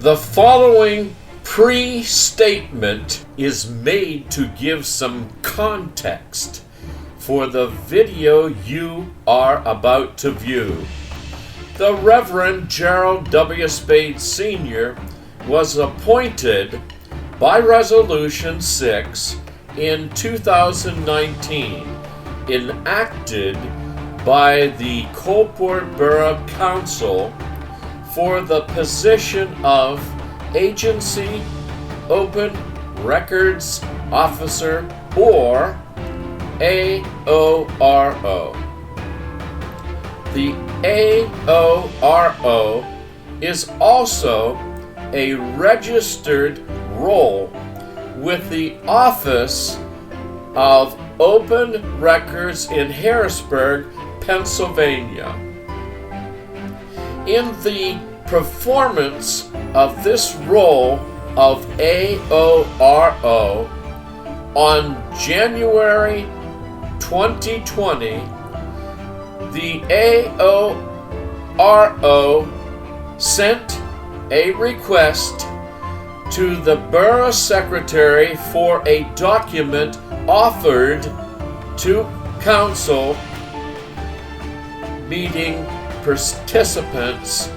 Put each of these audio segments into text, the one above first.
The following pre-statement is made to give some context for the video you are about to view. The Reverend Gerald W. Spade Sr. was appointed by Resolution 6 in 2019, enacted by the Coalport Borough Council for the position of Agency Open Records Officer, or AORO. The AORO is also a registered role with the Office of Open Records in Harrisburg, Pennsylvania. In the performance of this role of AORO on January 2020, the AORO sent a request to the Borough Secretary for a document offered to Council meeting participants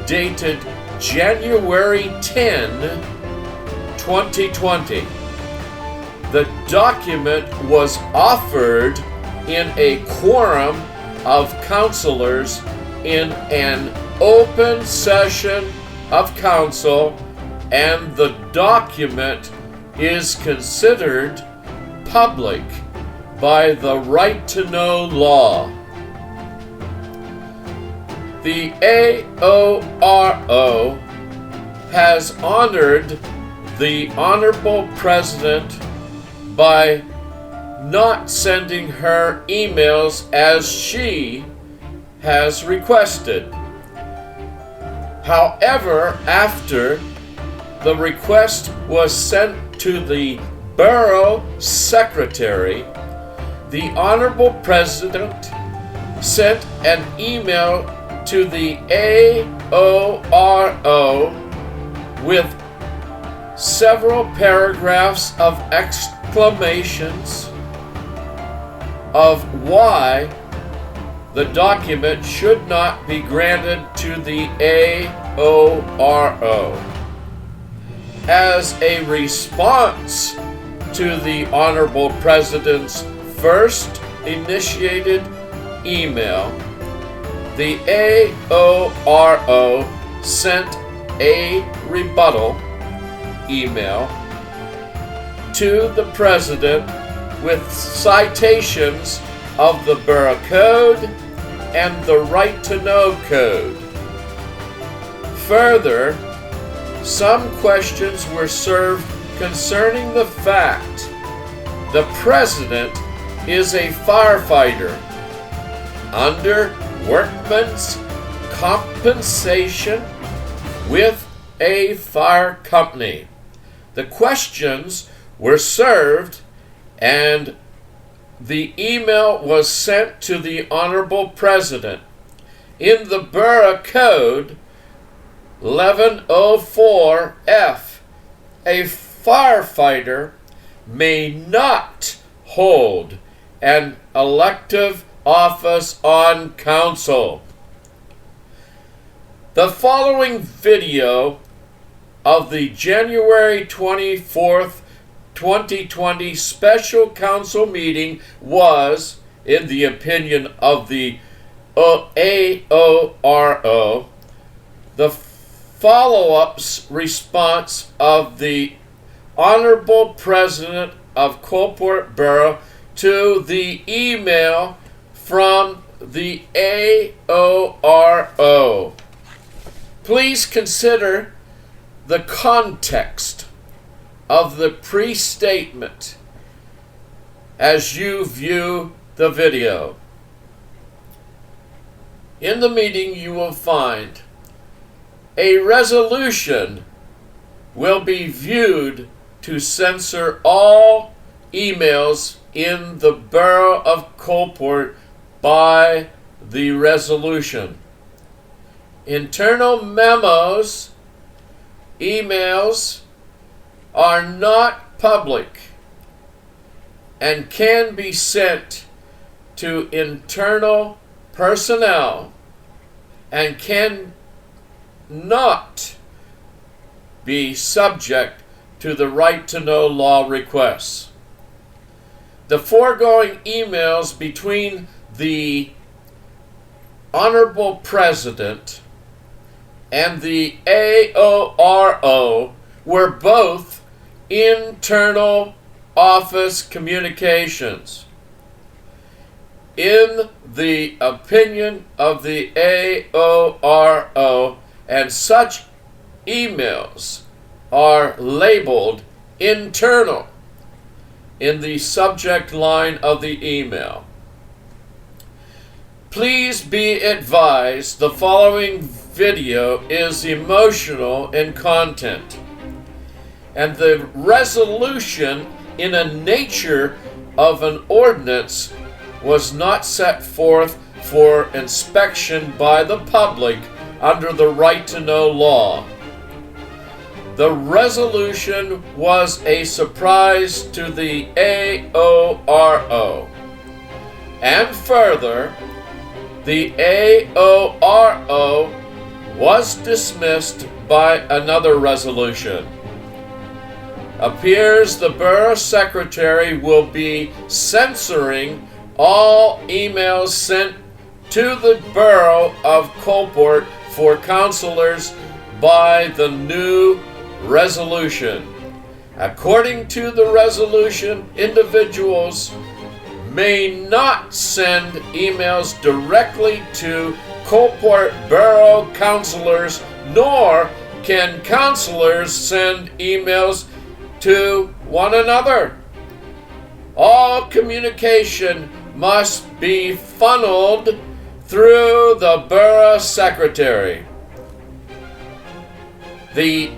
dated January 10, 2020. The document was offered in a quorum of councilors in an open session of council, and the document is considered public by the right to know law. The AORO has honored the Honorable President by not sending her emails as she has requested. However, after the request was sent to the Borough Secretary, the Honorable President sent an email to the AORO with several paragraphs of exclamations of why the document should not be granted to the AORO. As a response to the Honorable President's first initiated email, the AORO sent a rebuttal email to the President with citations of the Borough Code and the Right to Know Code. Further, some questions were served concerning the fact the President is a firefighter under workman's compensation with a fire company. The questions were served and the email was sent to the Honorable President. In the Borough Code 1104F, a firefighter may not hold an elective office on council. The following video of the January 24th, 2020 special council meeting was, in the opinion of the AORO, the follow-up response of the Honorable President of Coalport Borough to the email from the AORO. Please consider the context of the pre-statement as you view the video. In the meeting, you will find a resolution will be viewed to censor all emails in the Borough of Coalport by the resolution. Internal memos, emails are not public and can be sent to internal personnel and can not be subject to the right to know law requests. The foregoing emails between the Honorable President and the AORO were both internal office communications. In the opinion of the AORO, and such emails are labeled internal in the subject line of the email. Please be advised the following video is emotional in content, and the resolution in a nature of an ordinance was not set forth for inspection by the public under the right to know law. The resolution was a surprise to the AORO. And further, the AORO was dismissed by another resolution. Appears the Borough Secretary will be censoring all emails sent to the Borough of Coalport for councilors by the new resolution. According to the resolution, individuals may not send emails directly to Coalport Borough councilors, nor can councilors send emails to one another. All communication must be funneled through the Borough Secretary. The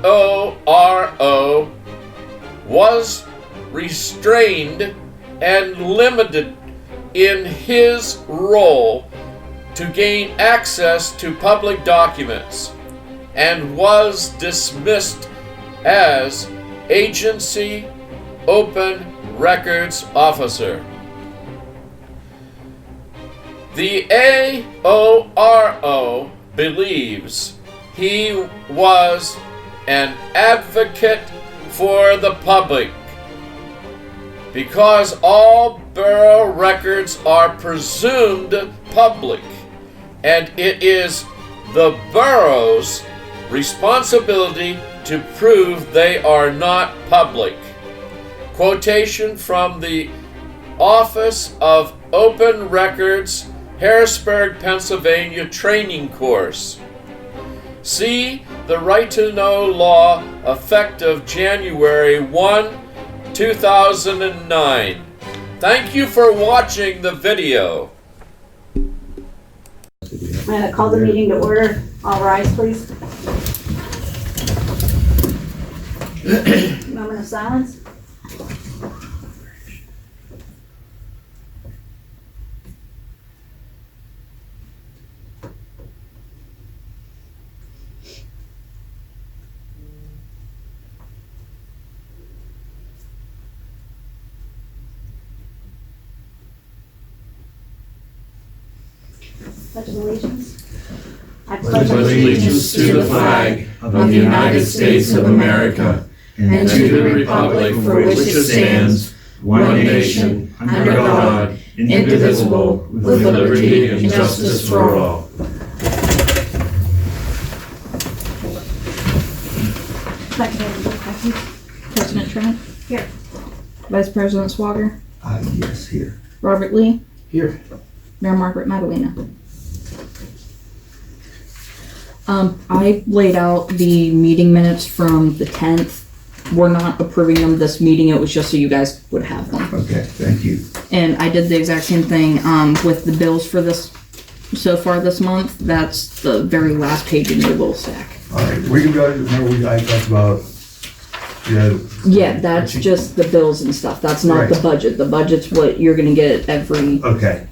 AORO was restrained and limited in his role to gain access to public documents and was dismissed as Agency Open Records Officer. The AORO believes he was an advocate for the public because all borough records are presumed public, and it is the borough's responsibility to prove they are not public. Quotation from the Office of Open Records, Harrisburg, Pennsylvania training course. See the Right to Know law effective January 1, 2009. Thank you for watching the video. I'm going to call the meeting to order. All rise, please. Moment of silence. Pledge of allegiance. I pledge allegiance to the flag of the United States of America and to the republic for which it stands, one nation, under God, indivisible, with liberty and justice for all. President Truman. Here. Vice President Swager, Yes, here. Robert Lee, Here. Mayor Margaret Madalena. I laid out the meeting minutes from the 10th. We're not approving them this meeting, it was just so you guys would have them. Okay, thank you. And I did the exact same thing with the bills for this so far this month. That's the very last page in your little stack. All right, we can go, remember I talked about, Yeah, that's just the bills and stuff. That's not the Right. budget. The budget's what you're gonna get every Okay.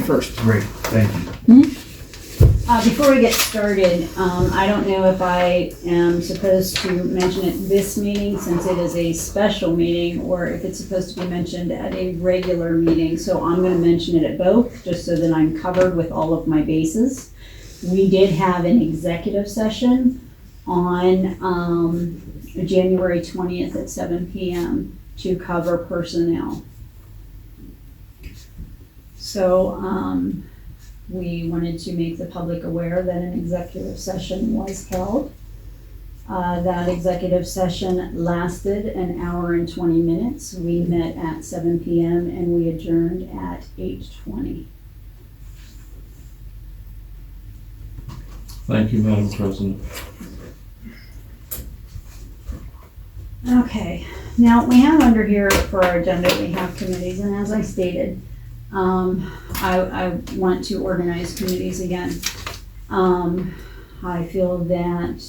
first. Great, thank you. Before we get started, I don't know if I am supposed to mention it this meeting since it is a special meeting, or if it's supposed to be mentioned at a regular meeting. So I'm gonna mention it at both, just so that I'm covered with all of my bases. We did have an executive session on January 20th at 7 p.m. to cover personnel. So we wanted to make the public aware that an executive session was held. That executive session lasted an hour and 20 minutes. We met at 7 p.m. and we adjourned at 8:20. Thank you, Madam President. Okay, now we have under here for our agenda, we have committees, and as I stated, I want to organize committees again. I feel that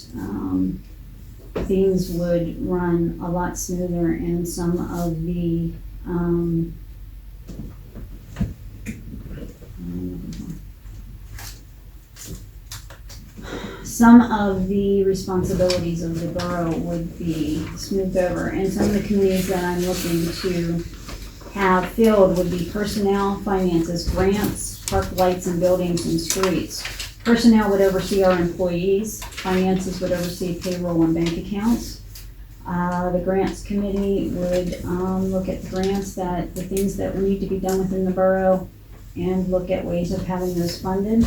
things would run a lot smoother and some of the responsibilities of the borough would be smoothed over, and some of the committees that I'm looking to have filled would be personnel, finances, grants, park lights and buildings and streets. Personnel would oversee our employees, finances would oversee payroll and bank accounts. The grants committee would look at the grants, the things that need to be done within the borough, and look at ways of having those funded.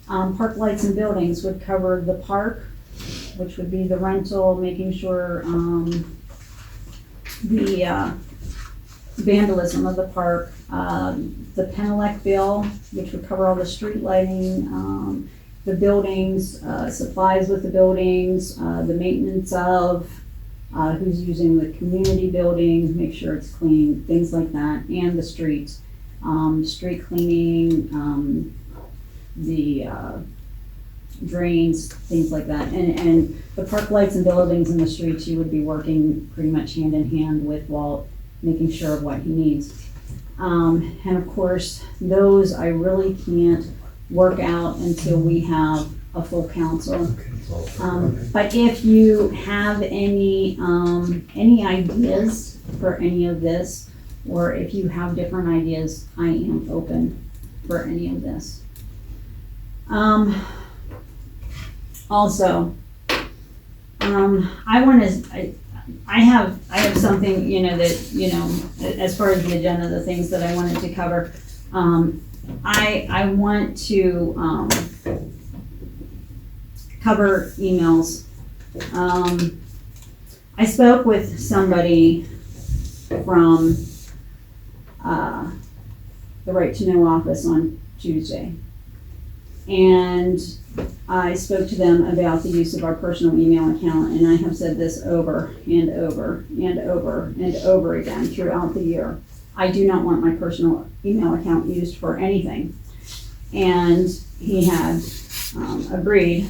Park lights and buildings would cover the park, which would be the rental, making sure the vandalism of the park, the Penelec bill, which would cover all the street lighting, the buildings, supplies with the buildings, the maintenance of, who's using the community building, make sure it's clean, things like that, and the streets. Street cleaning, the drains, things like that. And the park lights and buildings in the streets, you would be working pretty much hand in hand with Walt, making sure of what he needs. And of course, those I really can't work out until we have a full council. But if you have any ideas for any of this, or if you have different ideas, I am open for any of this. Also, I have something, that, as far as the agenda, the things that I wanted to cover. I want to, cover emails. I spoke with somebody from, the Right to Know office on Tuesday. And I spoke to them about the use of our personal email account, and I have said this over and over and over and over again throughout the year. I do not want my personal email account used for anything. And he had agreed.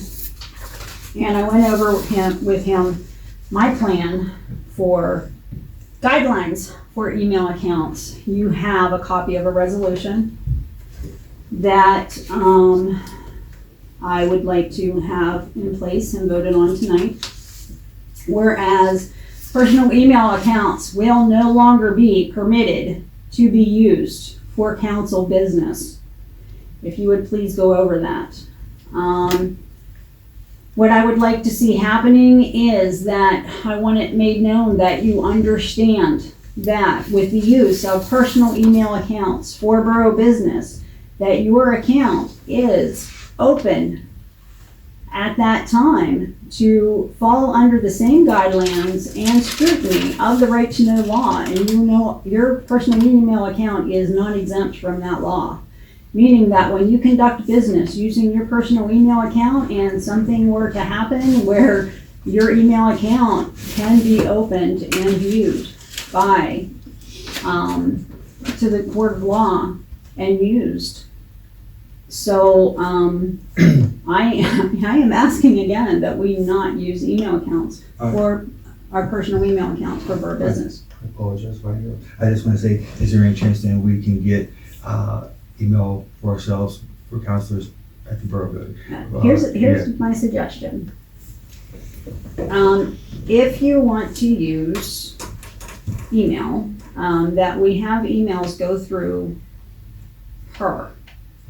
And I went over with him my plan for guidelines for email accounts. You have a copy of a resolution that I would like to have in place and voted on tonight. Whereas personal email accounts will no longer be permitted to be used for council business. If you would please go over that. What I would like to see happening is that I want it made known that you understand that with the use of personal email accounts for borough business, that your account is open at that time to fall under the same guidelines and scrutiny of the right to know law. And you know, your personal email account is not exempt from that law. Meaning that when you conduct business using your personal email account and something were to happen where your email account can be opened and viewed by, to the court of law and used. So, I am asking again that we not use email accounts for our personal email accounts for borough business. I apologize for you. I just want to say, is there any chance then we can get email for ourselves, for counselors at the borough building? Here's my suggestion. If you want to use email, that we have emails go through her.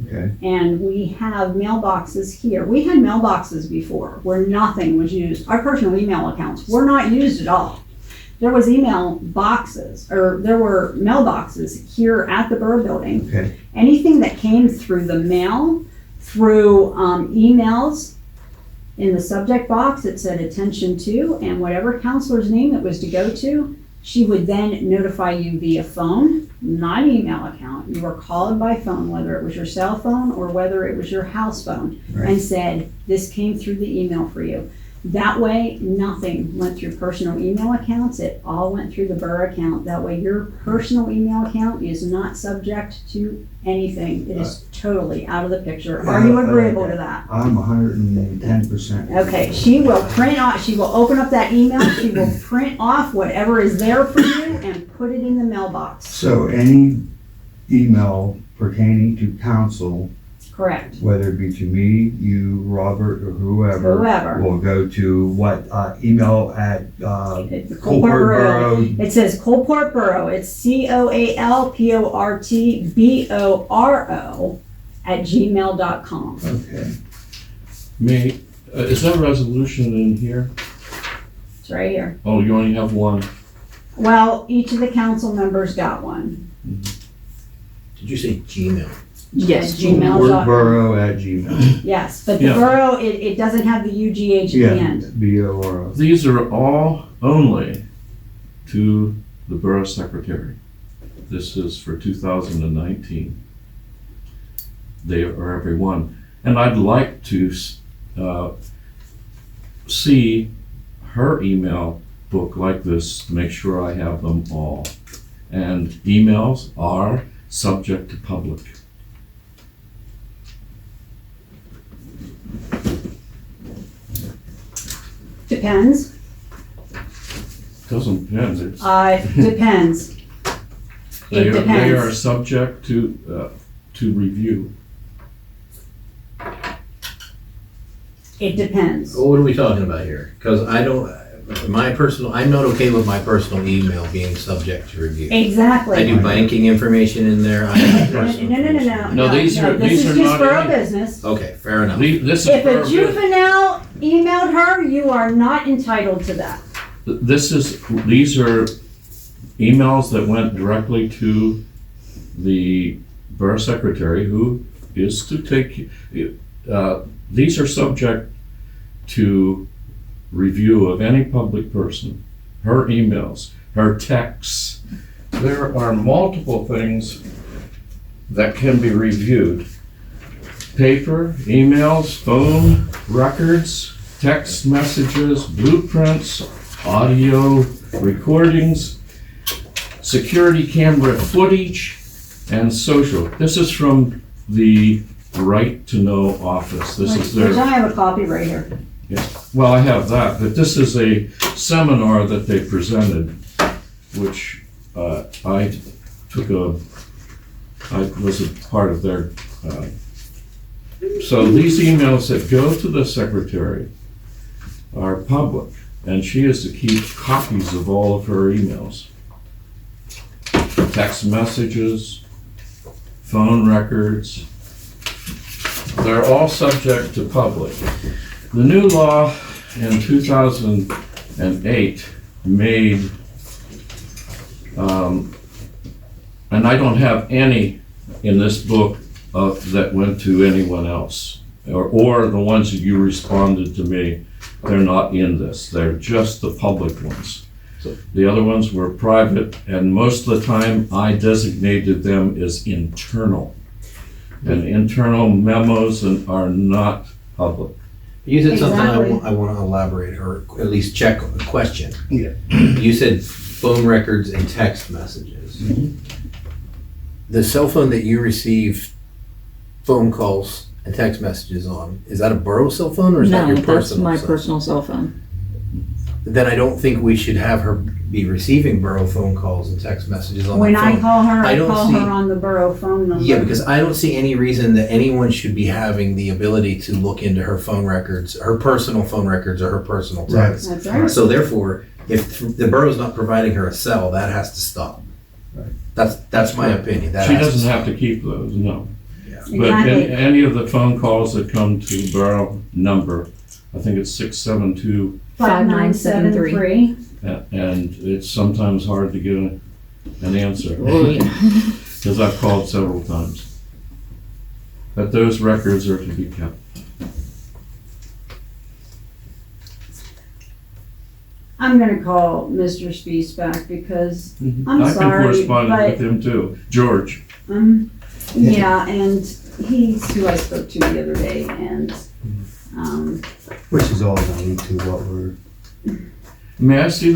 Okay. And we have mailboxes here. We had mailboxes before where nothing was used. Our personal email accounts were not used at all. There was email boxes, or there were mailboxes here at the borough building. Okay. Anything that came through the mail, through emails, in the subject box it said attention to, and whatever counselor's name it was to go to, she would then notify you via phone, not email account. You were called by phone, whether it was your cell phone or whether it was your house phone, Right. and said, this came through the email for you. That way, nothing went through personal email accounts. It all went through the borough account. That way, your personal email account is not subject to anything. It is totally out of the picture. Are you agreeable to that? I'm 110%. Okay, she will print off, she will open up that email, she will print off whatever is there for you and put it in the mailbox. So any email pertaining to council, Correct. whether it be to me, you, Robert, or whoever, Whoever. will go to what email at It's the Coalport Borough. It says Coalport Borough. It's COALPORTBORO @gmail.com. Okay. Is that resolution in here? It's right here. Oh, you only have one. Well, each of the council members got one. Did you say Gmail? Yes. Gmail. Coalport Borough at Gmail. Yes, but the Yeah. borough, it doesn't have the UGH at the Yeah, end. BORO. These are all only to the Borough Secretary. This is for 2019. They are every one. And I'd like to see her email book like this, make sure I have them all. And emails are subject to public. Depends. Doesn't depend. It's, Depends. they It are depends. subject to review. It depends. What are we talking about here? Because I'm not okay with my personal email being subject to review. Exactly. I do banking information in there. I have No, personal no, information. No, these are This is just not borough any- business. Okay, fair enough. This is If a borough business. juvenile emailed her, you are not entitled to that. These are emails that went directly to the Borough Secretary, who is to take, these are subject to review of any public person. Her emails, her texts. There are multiple things that can be reviewed. Paper, emails, phone records, text messages, blueprints, audio recordings, security camera footage, and social. This is from the Right to Know office. This is Which I their, have a copy right here. well, I have that, but this is a seminar that they presented, which I was a part of their, so these emails that go to the secretary are public, and she is to keep copies of all of her emails. Text messages, phone records, they're all subject to public. The new law in 2008 made, and I don't have any in this book that went to anyone else. or the ones that you responded to me, they're not in this. They're just the public ones. The other ones were private, and most of the time I designated them as internal. And internal memos are not public. You said something Exactly. I want to elaborate, or at least check a question. Yeah. You said phone records and text messages. The cell phone that you receive phone calls and text messages on, is that a borough cell phone or is that No, your that's personal my cell personal cell phone. Then I don't think we should have her be receiving borough phone calls and text messages on When the phone. I call her, I I don't call see- her on the borough phone number. Yeah, because I don't see any reason that anyone should be having the ability to look into her phone records, her personal phone records or her personal Right. text. That's right. So therefore, if the borough's not providing her a cell, that has to stop. Right. That's my opinion. That She has to doesn't stop. have to keep those, no. But Exactly. any of the phone calls that come to borough number, I think it's 672, 5973. and it's sometimes hard to get an answer. Oh, yeah. Because I've called several times. But those records are to be kept. I'm gonna call Mr. Spees back because I'm I've been sorry, corresponding but- with him too. George, yeah, and he's who I spoke to the other day, and Which is all gonna lead to what we're, may I see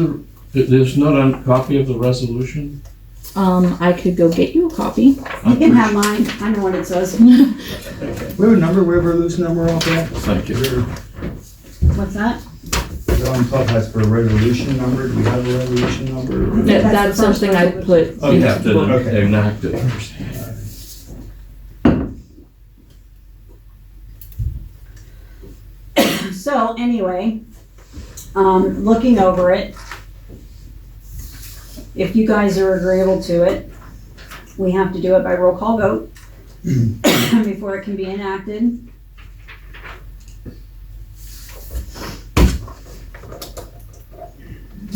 there's not a copy of the resolution? I could go get you a copy. you can have mine. I know what it says. we have a number, we have a loose number off that? Thank you. What's that? On top has for a resolution number, do we have a resolution number? Yeah. That's the first something I put Oh, you in have the to book. Okay. enact it. So anyway, looking over it, if you guys are agreeable to it, we have to do it by roll call vote before it can be enacted.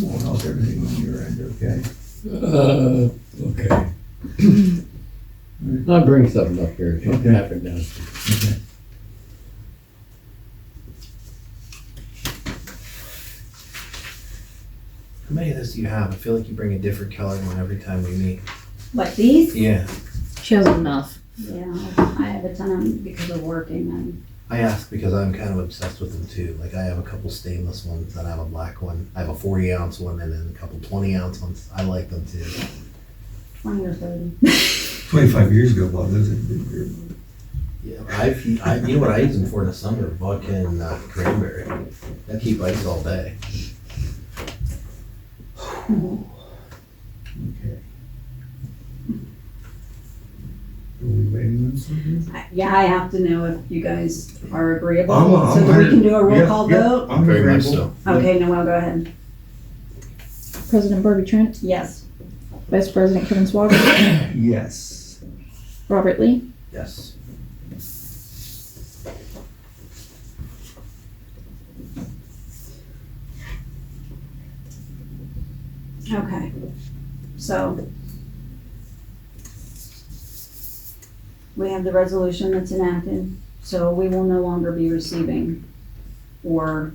Well, how's everything on your end, okay? Okay. I'll bring something up here. Okay. Have it down. Okay. How many of this do you have? I feel like you bring a different color one every time we meet. But these, Yeah. She has enough. yeah, I have a ton because of working and I ask because I'm kind of obsessed with them too. Like I have a couple stainless ones, then I have a black one. I have a 40-ounce one and then a couple 20-ounce ones. I like them too. 20 or 30. 25 years ago, Bob, those are, Yeah, you know what I use them for in the summer? Vodka and cranberry. I keep ice all day. okay. Are we waiting on something? Yeah, I have to know if you guys are agreeable I'm so that we can do a roll yeah, call yeah, vote. I'm Very much agreeable. so. Okay, Noel, go ahead. President Barbie Trent, Yes. Vice President Kevin Swager, Yes. Robert Lee. Yes. Okay, so we have the resolution that's enacted, so we will no longer be receiving or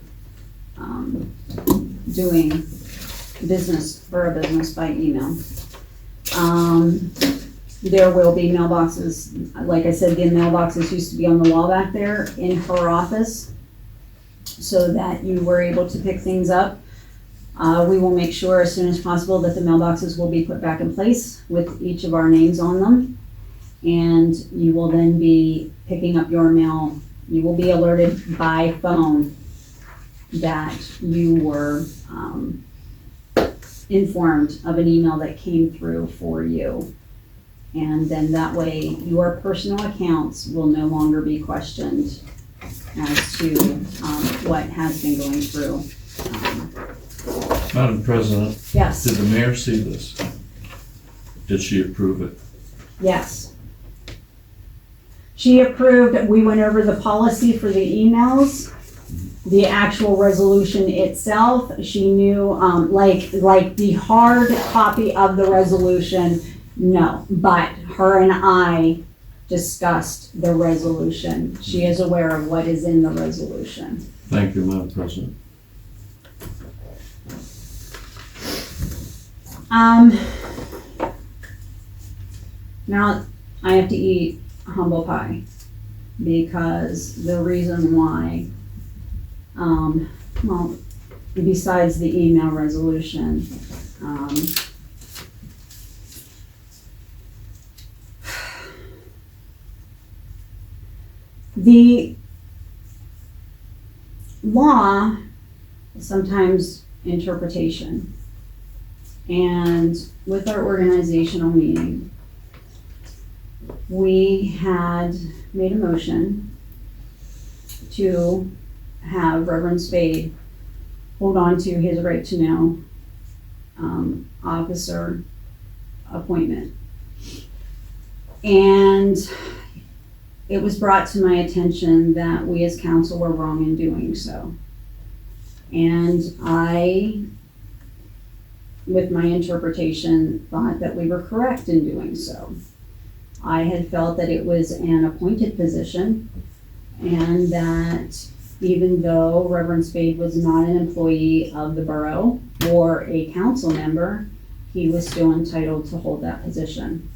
doing business, borough business by email. There will be mailboxes, like I said, the mailboxes used to be on the wall back there in her office so that you were able to pick things up. We will make sure as soon as possible that the mailboxes will be put back in place with each of our names on them. And you will then be picking up your mail. You will be alerted by phone that you were informed of an email that came through for you. And then that way your personal accounts will no longer be questioned as to what has been going through. Madam President, Yes, did the mayor see this? Did she approve it? yes. She approved, we went over the policy for the emails, the actual resolution itself. She knew, like the hard copy of the resolution, no. But her and I discussed the resolution. She is aware of what is in the resolution. Thank you, Madam President. Now I have to eat humble pie because the reason why, well, besides the email resolution, the law is sometimes interpretation. And with our organizational meeting, we had made a motion to have Reverend Spade hold on to his right to know officer appointment. And it was brought to my attention that we as council were wrong in doing so. And I, with my interpretation, thought that we were correct in doing so. I had felt that it was an appointed position and that even though Reverend Spade was not an employee of the borough or a council member, he was still entitled to hold that position.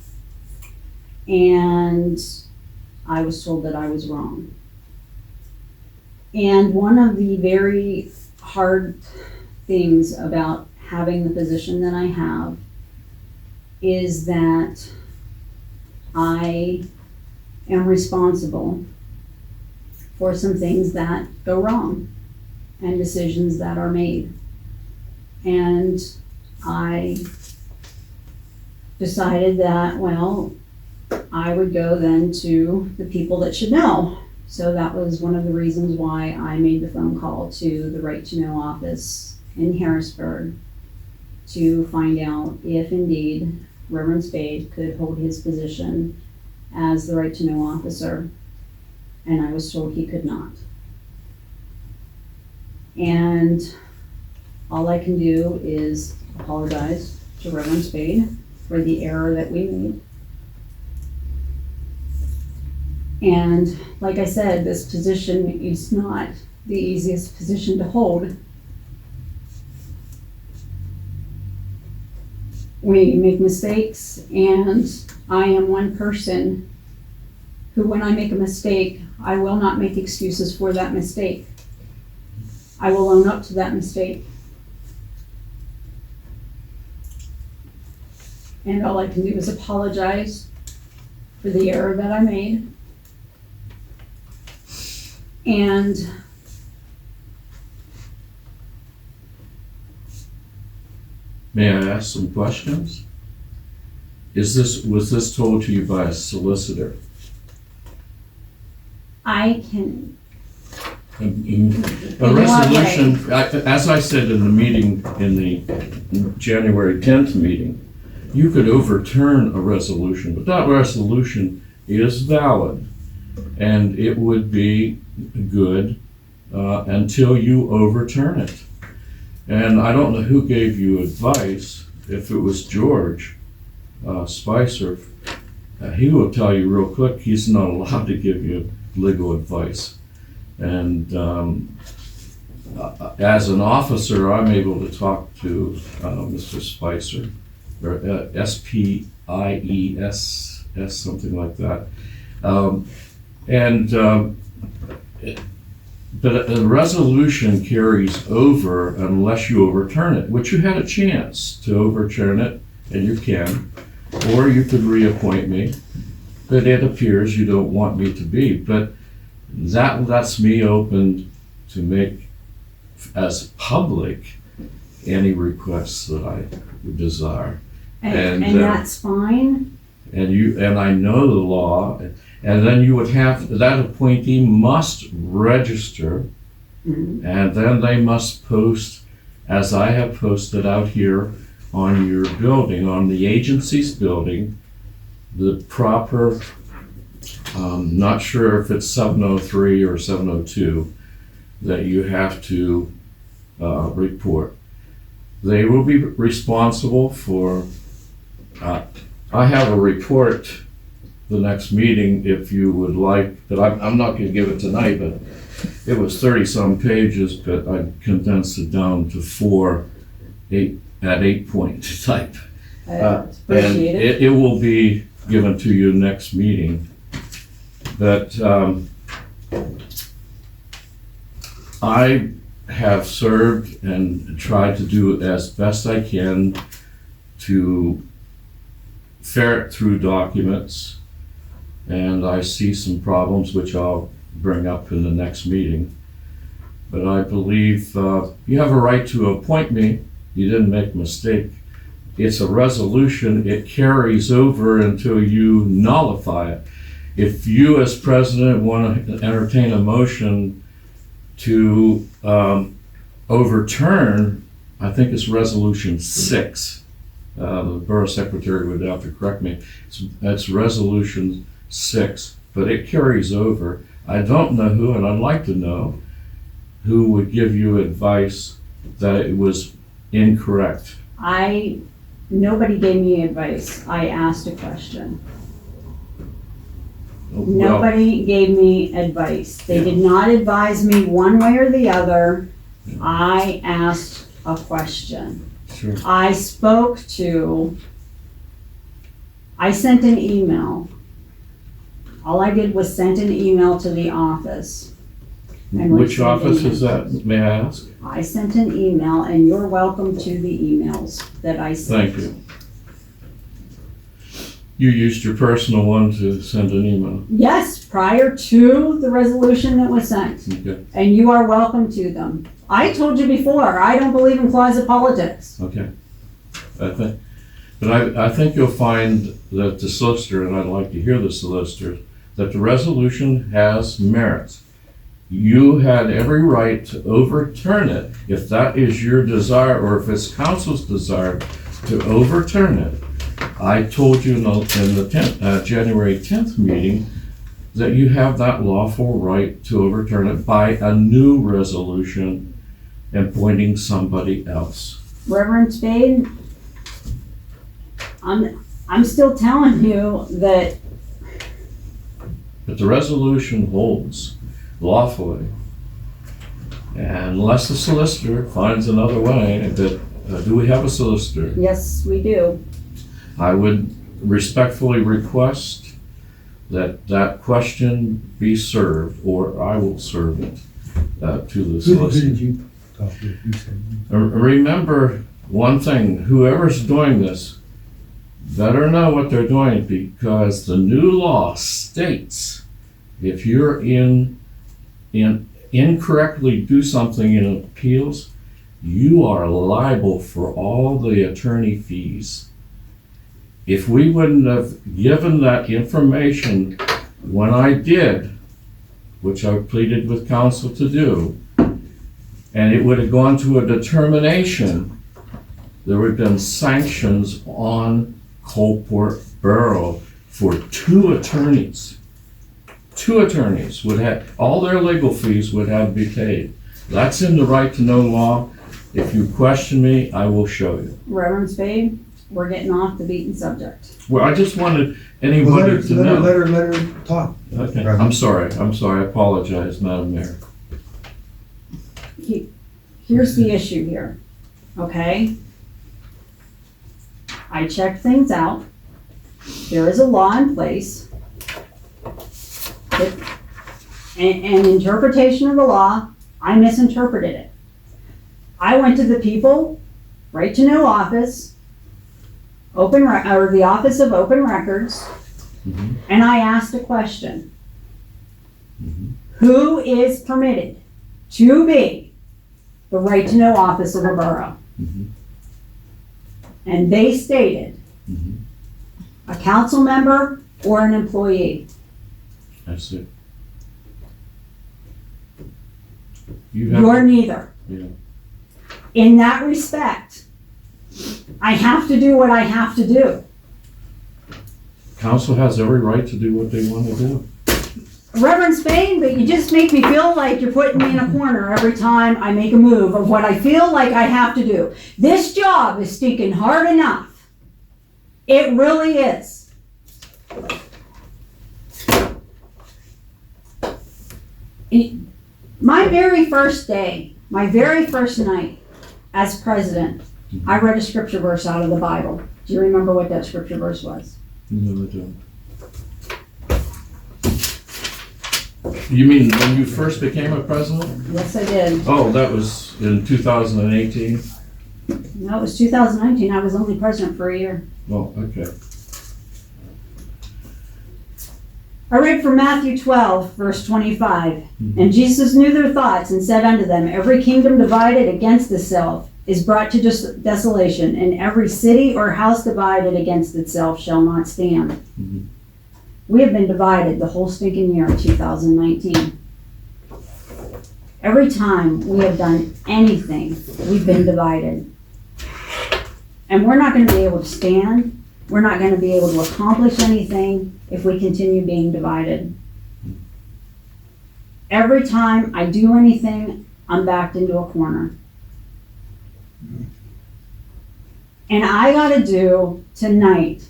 And I was told that I was wrong. And one of the very hard things about having the position that I have is that I am responsible for some things that go wrong and decisions that are made. And I decided that, well, I would go then to the people that should know. So that was one of the reasons why I made the phone call to the Right to Know office in Harrisburg to find out if indeed Reverend Spade could hold his position as the Right to Know officer, and I was told he could not. And all I can do is apologize to Reverend Spade for the error that we made. And like I said, this position is not the easiest position to hold. We make mistakes, and I am one person who, when I make a mistake, I will not make excuses for that mistake. I will own up to that mistake. And all I can do is apologize for the error that I made. And May I ask some questions? Was this told to you by a solicitor? I can, A what resolution, as I said in the meeting, in the January 10th meeting, you could overturn a resolution, but that resolution is valid. And it would be good until you overturn it. And I don't know who gave you advice. If it was George Spicer, he will tell you real quick he's not allowed to give you legal advice. And as an officer, I'm able to talk to Mr. Spicer, or S-P-I-E-S, something like that. But a resolution carries over unless you overturn it, which you had a chance to overturn it, and you can, or you could reappoint me, but it appears you don't want me to be. But that lets me open to make as public any requests that I desire. and that's fine. And I know the law, and then you would have, that appointee must register, Mhm. and then they must post, as I have posted out here on your building, on the agency's building, the proper, not sure if it's 703 or 702, that you have to report. They will be responsible for, I have a report the next meeting if you would like, but I'm not gonna give it tonight, but it was 30-some pages, but I condensed it down to 8-point type. It's appreciated. And it will be given to you next meeting. But I have served and tried to do as best I can to ferret through documents, and I see some problems which I'll bring up in the next meeting. But I believe you have a right to appoint me. You didn't make a mistake. It's a resolution. It carries over until you nullify it. If you as president want to entertain a motion to overturn, I think it's resolution 6. The Borough Secretary would have to correct me. It's resolution 6, but it carries over. I don't know who, and I'd like to know who would give you advice that it was incorrect. Nobody gave me advice. I asked a question. Well, Nobody gave me advice. They did not advise me one way or the other. I asked a question. sure. I sent an email. All I did was sent an email to the office. And Which received office an is that, may I ask? I sent an email, and you're welcome to the emails that I sent. Thank you. You used your personal one to send an email. Yes, prior to the resolution that was sent, Okay, and you are welcome to them. I told you before, I don't believe in closet politics. okay. But I think you'll find that the solicitor, and I'd like to hear the solicitor, that the resolution has merit. You had every right to overturn it if that is your desire, or if it's council's desire to overturn it. I told you in the January 10th meeting that you have that lawful right to overturn it by a new resolution appointing somebody else. Reverend Spade, I'm still telling you that But the resolution holds lawfully. And unless the solicitor finds another way, that, do we have a solicitor? yes, we do. I would respectfully request that that question be served, or I will serve it to the Who solicitor. did you talk to? You said. Remember one thing, whoever's doing this better know what they're doing, because the new law states if you're incorrectly do something in appeals, you are liable for all the attorney fees. If we wouldn't have given that information when I did, which I pleaded with counsel to do, and it would have gone to a determination, there would have been sanctions on Coalport Borough for 2 attorneys. 2 attorneys would have, all their legal fees would have to be paid. That's in the right to know law. If you question me, I will show you. Reverend Spade, we're getting off the beaten subject. Well, I just wanted Well, anybody to know. let her talk. Okay, I'm sorry, I apologize, Madam Mayor. Here's the issue here, okay? I checked things out. There is a law in place. An interpretation of the law, I misinterpreted it. I went to the People Right to Know Office, the Office of Open Records, Mhm. and I asked a question. Mhm. Who is permitted to be the right to know office of a borough? Mhm. And they stated Mhm. a council member or an employee. That's it. You have, You're neither. yeah. In that respect, I have to do what I have to do. Council has every right to do what they want to do. Reverend Spain, but you just make me feel like you're putting me in a corner every time I make a move of what I feel like I have to do. This job is stinking hard enough. It really is. My very first day, my very first night as president, I read a scripture verse out of the Bible. Do you remember what that scripture verse was? No, I don't. You mean when you first became a president? Yes, I did. Oh, that was in 2018? No, it was 2019. I was only president for a year. Well, okay. I read from Matthew 12, verse 25. And Jesus knew their thoughts and said unto them, every kingdom divided against itself is brought to desolation, and every city or house divided against itself shall not stand. Mhm. We have been divided the whole stinking year of 2019. Every time we have done anything, we've been divided. And we're not going to be able to stand. We're not going to be able to accomplish anything if we continue being divided. Every time I do anything, I'm backed into a corner. And I got to do tonight.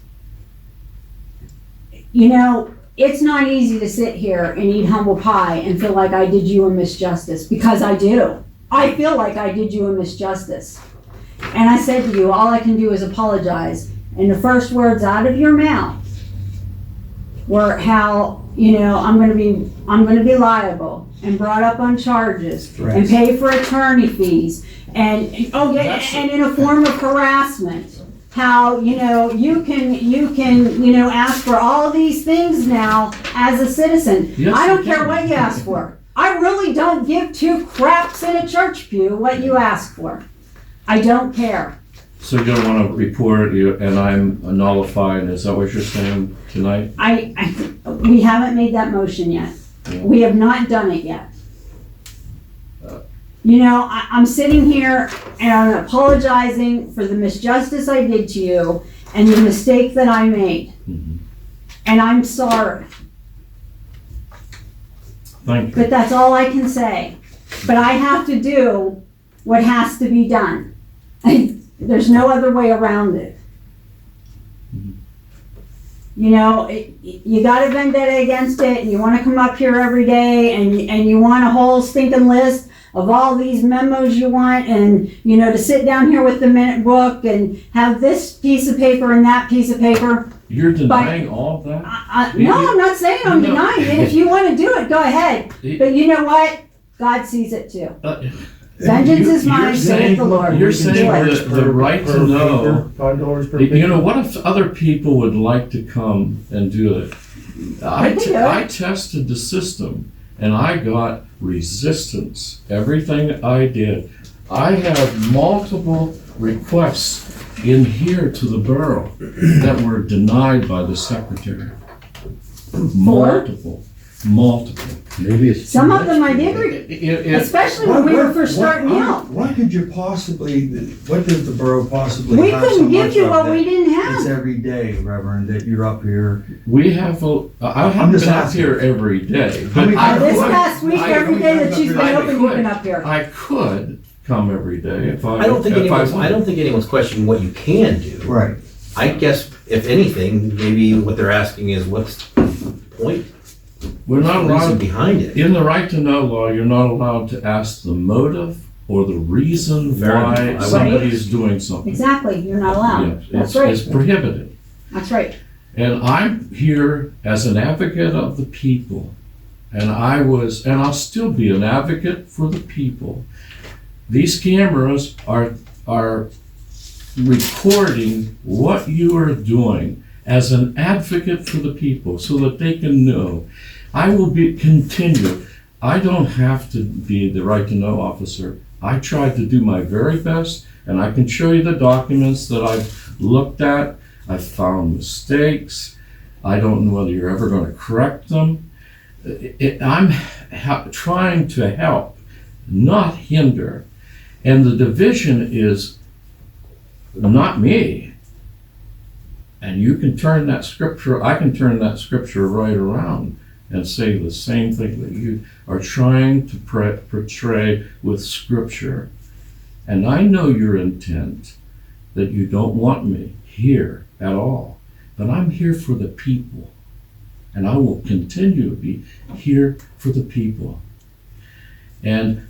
You know, it's not easy to sit here and eat humble pie and feel like I did you a misjustice, because I do. I feel like I did you a misjustice. And I said to you, all I can do is apologize. And the first words out of your mouth were how, you know, I'm going to be liable and brought up on charges and pay for attorney fees and and in a form of harassment. How, you know, you can, you know, ask for all of these things now as a citizen. Yes, I don't you care can. what you ask for. I really don't give two craps in a church pew what you ask for. I don't care. So you're gonna wanna report you, and I'm nullified, is that what you're saying tonight? We haven't made that motion yet. Yeah. We have not done it yet. You know, I'm sitting here and I'm apologizing for the misjustice I did to you and the mistake that I made. Mhm. And I'm sorry, Thank you. but that's all I can say. But I have to do what has to be done. There's no other way around it. You know, you got a vendetta against it, and you want to come up here every day, and you want a whole stinking list of all these memos you want, and, you know, to sit down here with the minute book and have this piece of paper and that piece of paper. You're denying all of that? No, I'm not saying I'm No. denying it. If you want to do it, go ahead. But you know what? God sees it too. Vengeance is mine, saith the Lord. You're saying the right to know. $5 per You know, what if other people would like to come and do it? I tested the system and I got resistance. Everything I did. I have multiple requests in here to the borough that were denied by the secretary. Multiple. Maybe it's. Some of them I did, especially when we were first starting out. What could you possibly, what does the borough possibly We have so couldn't give much you of what that we didn't It's have. every day, Reverend, that you're up here. We have, I I'm haven't just been up asking. here every day. How many but I times- This could- past week, every day that you've been I open, you've could. been up here. I could come every day if I. I don't think if anyone's, I wanted. don't think anyone's questioning what you can do. Right. I guess, if anything, maybe what they're asking is what's the point, We're not reason allowed, behind it? in the right to know law, you're not allowed to ask the motive or the reason Fair enough. why I somebody would- is doing something. Exactly, you're not allowed. Yes, That's it's right. prohibited. That's right. And I'm here as an advocate of the people. And I'll still be an advocate for the people. These cameras are recording what you are doing as an advocate for the people so that they can know. I will continue. I don't have to be the right to know officer. I tried to do my very best, and I can show you the documents that I've looked at. I found mistakes. I don't know whether you're ever going to correct them. I'm trying to help, not hinder. And the division is not me. And you can turn that scripture, I can turn that scripture right around and say the same thing that you are trying to portray with scripture. And I know your intent, that you don't want me here at all. But I'm here for the people. And I will continue to be here for the people. And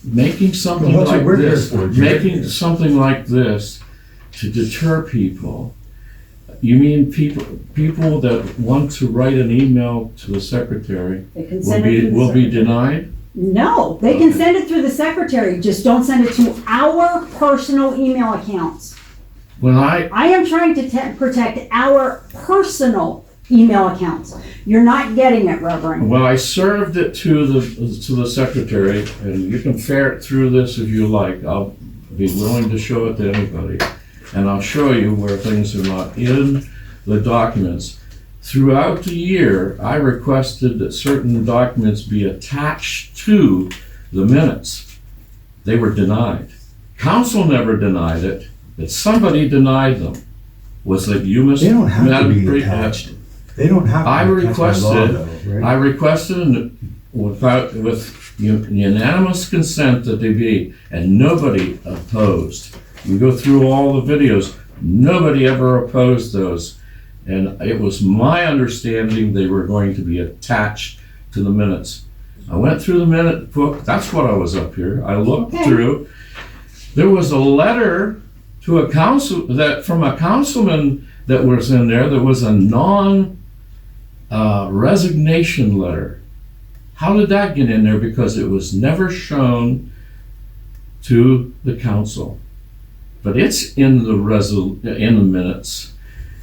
making something Well, that's what like we're here this, for, Jared. making something like this to deter people, you mean people that want to write an email to the secretary They can send it through the will be secretary. denied? No, they can Okay. send it through the secretary, just don't send it to our personal email accounts. When I I am trying to protect our personal email accounts. You're not getting it, Reverend. Well, I served it to the secretary, and you can ferret through this if you like. I'll be willing to show it to anybody, and I'll show you where things are not in the documents. Throughout the year, I requested that certain documents be attached to the minutes. They were denied. Council never denied it, but somebody denied them. Was it you, Mr. They don't have to Madam be Pre- attached. They don't have to I be attached by law, requested- though, right? I requested with unanimous consent that they be, and nobody opposed. You go through all the videos, nobody ever opposed those. And it was my understanding they were going to be attached to the minutes. I went through the minute book, that's what I was up here. I looked Okay. through. There was a letter to a council, from a councilman that was in there, there was a resignation letter. How did that get in there? Because it was never shown to the council. But it's in the minutes.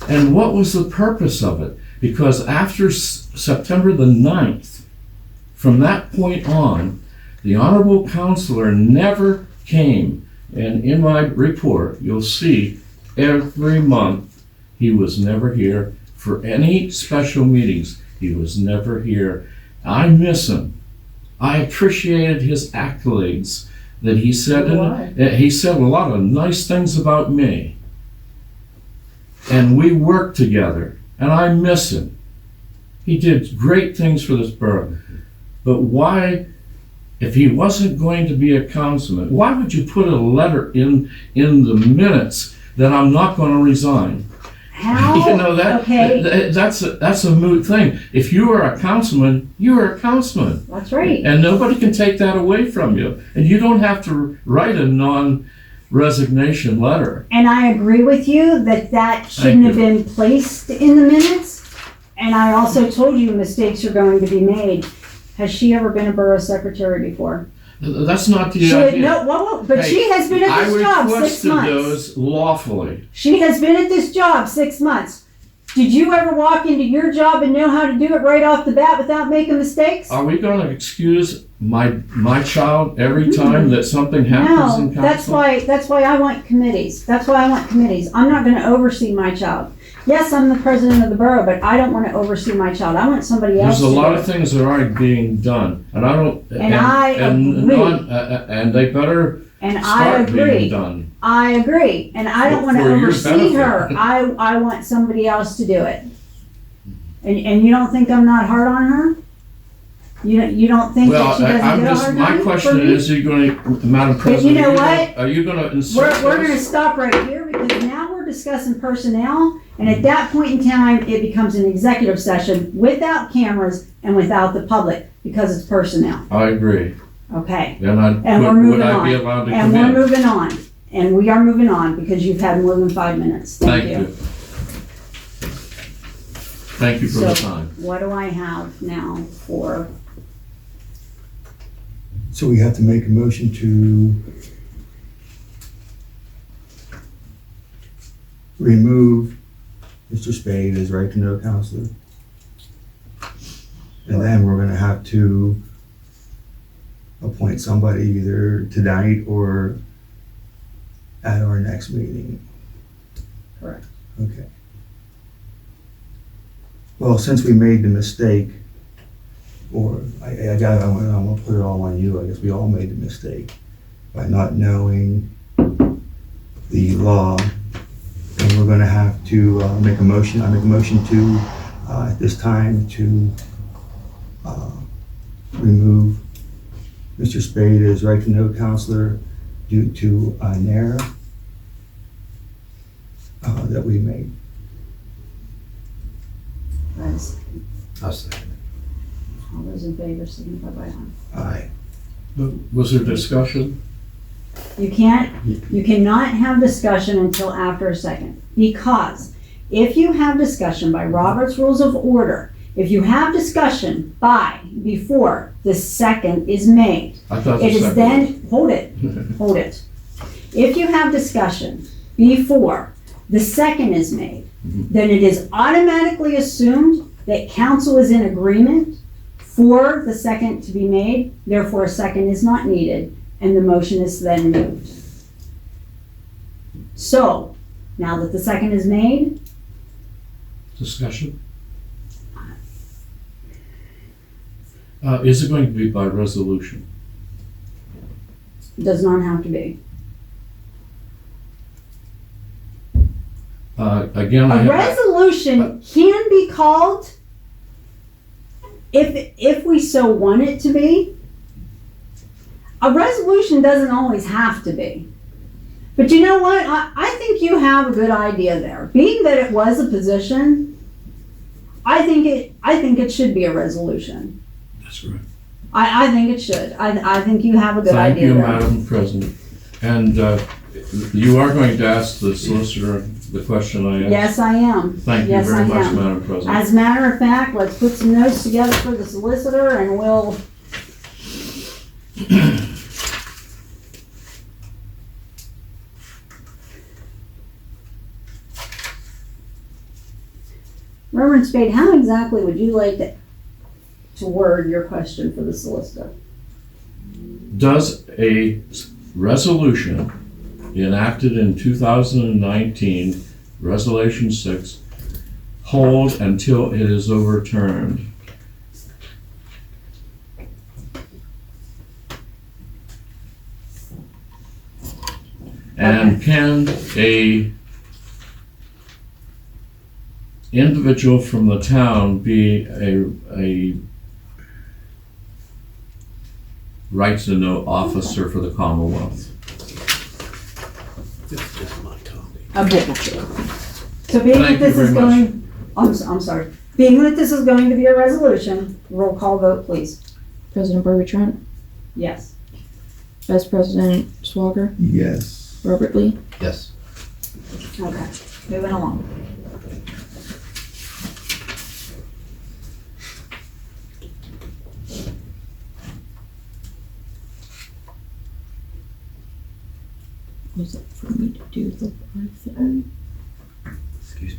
And what was the purpose of it? Because after September the 9th, from that point on, the honorable counselor never came. And in my report, you'll see every month he was never here for any special meetings. He was never here. I miss him. I appreciated his accolades that he said. He said a lot of nice things about me. And we worked together, and I miss him. He did great things for this borough. But why, if he wasn't going to be a councilman, why would you put a letter in the minutes that I'm not going to resign? How? You know, Okay, that's a moot thing. If you are a councilman, you are a councilman. that's right. And nobody can take that away from you. And you don't have to write a non-resignation letter. And I agree with you that shouldn't have been placed in the minutes. And I also told you mistakes are going to be made. Has she ever been a borough secretary before? That's not the She idea. no, whoa, but Hey, she has been at this job 6 requested months. those lawfully. She has been at this job 6 months. Did you ever walk into your job and know how to do it right off the bat without making mistakes? Are we going to excuse my child every time that something happens in No, council? that's why I want committees. That's why I want committees. I'm not gonna oversee my child. Yes, I'm the president of the borough, but I don't wanna oversee my child. I want somebody else There's to a lot do of it. things that aren't being done, and I don't. I agree. And they better And I start being agree. done. I agree. And I don't wanna For your oversee her. benefit. I want somebody else to do it. And you don't think I'm not hard on her? You don't think that Well, she doesn't I'm get a just. hard My time for question me? is: are you going to, Madam President? you know what? Are you going to insert We're gonna this? stop right here because now we're discussing personnel, and at that point in time, it becomes an executive session without cameras and without the public, because it's personnel, I agree. okay? Then And we're moving would I be on. allowed to And come we're in? moving on, and we are moving on, because you've had more than 5 minutes, thank you. Thank you for the So, time. what do I have now for, So we have to make a motion to remove Mr. Spade as right to know counselor. And then we're gonna have to appoint somebody either tonight or at our next meeting. correct? Okay. Well, since we made the mistake, or I want to put it all on you, I guess we all made the mistake by not knowing the law. And we're gonna have to make a motion, I make a motion to, at this time, to remove Mr. Spade as right to know counselor due to an error that we made. Guys, I'll second all those in favor signify by aye. Aye. Was there discussion? You cannot have discussion until after a second. Because if you have discussion by Robert's Rules of Order, if you have discussion before the second is made, I thought it the is second then, hold it. If you have discussion before the second is made, then it is automatically assumed that council is in agreement for the second to be made, therefore a second is not needed, and the motion is then moved. So, now that the second is made, Discussion? Is it going to be by resolution? it does not have to be. Again, A resolution can be called if we so want it to be. A resolution doesn't always have to be. But you know what? I think you have a good idea there. Being that it was a position, I think it should be a resolution. That's right. I think it should. I think you have a good Thank idea you, there. Madam President. And you are going to ask the solicitor the question I asked? Yes, I am. Thank you Yes, very I much, am. Madam President. As a matter of fact, let's put some notes together for the solicitor and we'll. Reverend Spade, how exactly would you like to word your question for the solicitor? Does a resolution enacted in 2019, Resolution 6, hold until it is overturned? And can a individual from the town be a right to know officer for the Commonwealth? This is my topic. Okay. So being that Thank you this is very much. going, I'm sorry. Being that this is going to be a resolution, roll call vote, please. President Barbie Trent, Yes. Vice President Swager, Yes. Robert Lee. Yes. Okay, moving along. Was it for me to do the live thing? Excuse me.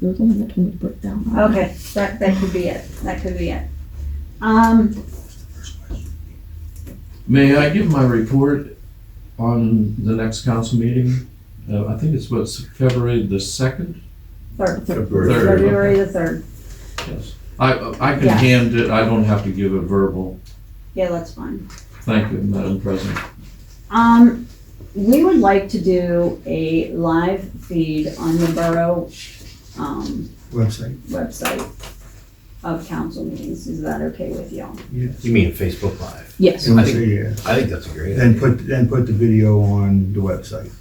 You're the one that told me to put it down. Okay, that could be it. That could be it. May I give my report on the next council meeting? I think it's February the 2nd? Third. Third. February the 3rd. Yes. I can Yes. hand it, I don't have to give a verbal. Yeah, that's fine. Thank you, Madam President. We would like to do a live feed on the borough, Website. website of council meetings. Is that okay with y'all? Yes. You mean Facebook Live? Yes. And I we think- say, yeah. I think that's a great Then idea. put the video on the website.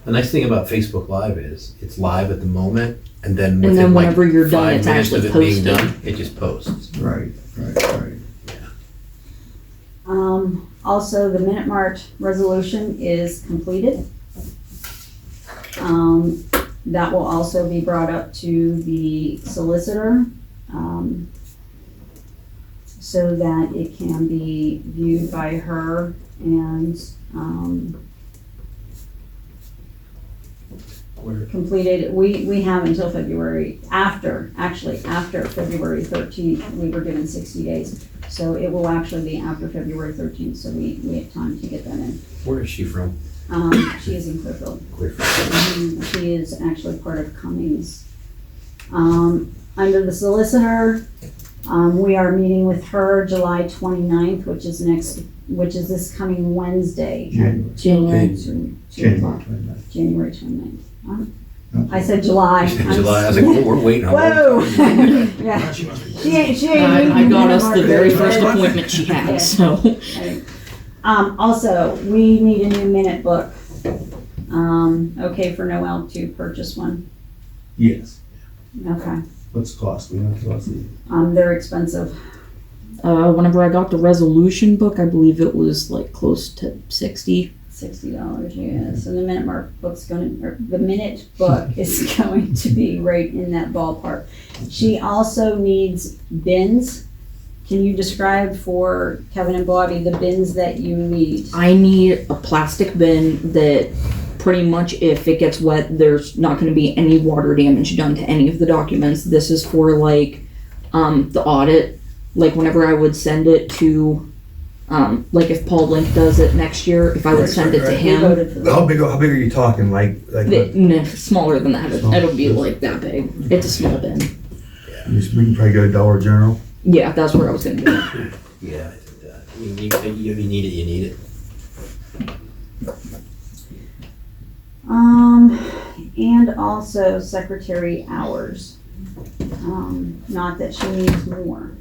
The nice thing about Facebook Live is it's live at the moment, and then And within then like whenever you're done, 5 it's minutes of actually it being posted. done, it just posts. Right. Also, the Minute March resolution is completed. That will also be brought up to the solicitor, so that it can be viewed by her and, completed. We have until February, after February 13th, we were given 60 days. So it will actually be after February 13th, so we have time to get that in. Where is she from? She is in Clearfield. Clearfield. She is actually part of Cummings. Under the solicitor, we are meeting with her July 29th, which is this coming Wednesday. January. January. January 29th. I said July. July, I was like, we're waiting. Whoa! Yeah. She ain't. I got us the very first Yeah. appointment she Yeah. had, so. Also, we need a new minute book. Okay for Noel to purchase one? Yes. Okay. What's the cost? We know the cost. They're expensive. Whenever I got the resolution book, I believe it was like close to 60. $60, yeah. So the minute book is going to be right in that ballpark. She also needs bins. Can you describe for Kevin and Bobby the bins that you need? I need a plastic bin that pretty much, if it gets wet, there's not going to be any water damage done to any of the documents. This is for like the audit. Like whenever I would send it to, like if Paul Link does it next year, if I would send it to him. How big are you talking? Like Smaller than that. It'll be like that big. It's a small bin. we can probably go to Dollar General. Yeah, that's where I was going to do it. Yeah, I think that. I mean, you need it, you need it. And also secretary hours. Not that she needs more.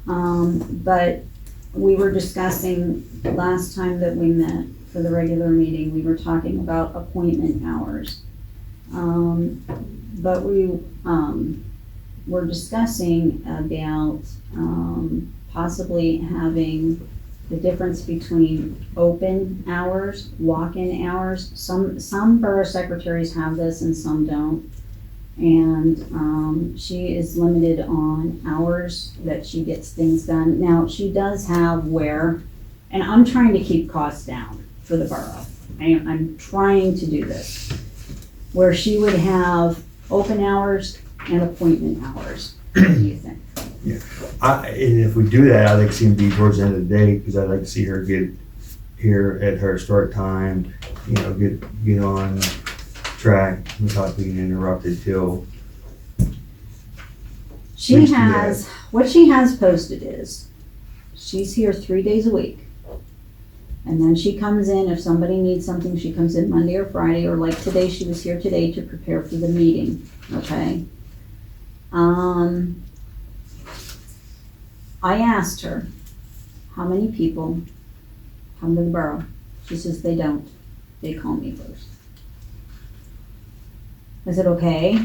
But we were discussing last time that we met for the regular meeting, we were talking about appointment hours. But we, were discussing about, possibly having the difference between open hours, walk-in hours. Some borough secretaries have this and some don't. And she is limited on hours that she gets things done. Now, she does have and I'm trying to keep costs down for the borough. I'm trying to do this, where she would have open hours and appointment hours. What do you think? And if we do that, I'd like to see him be towards the end of the day, because I'd like to see her get here at her start time, get on track without being interrupted till. What she has posted is, she's here 3 days a week. And then she comes in, if somebody needs something, she comes in Monday or Friday, or like today, she was here today to prepare for the meeting, okay? I asked her, how many people come to the borough? She says they don't. They call me first. I said, okay.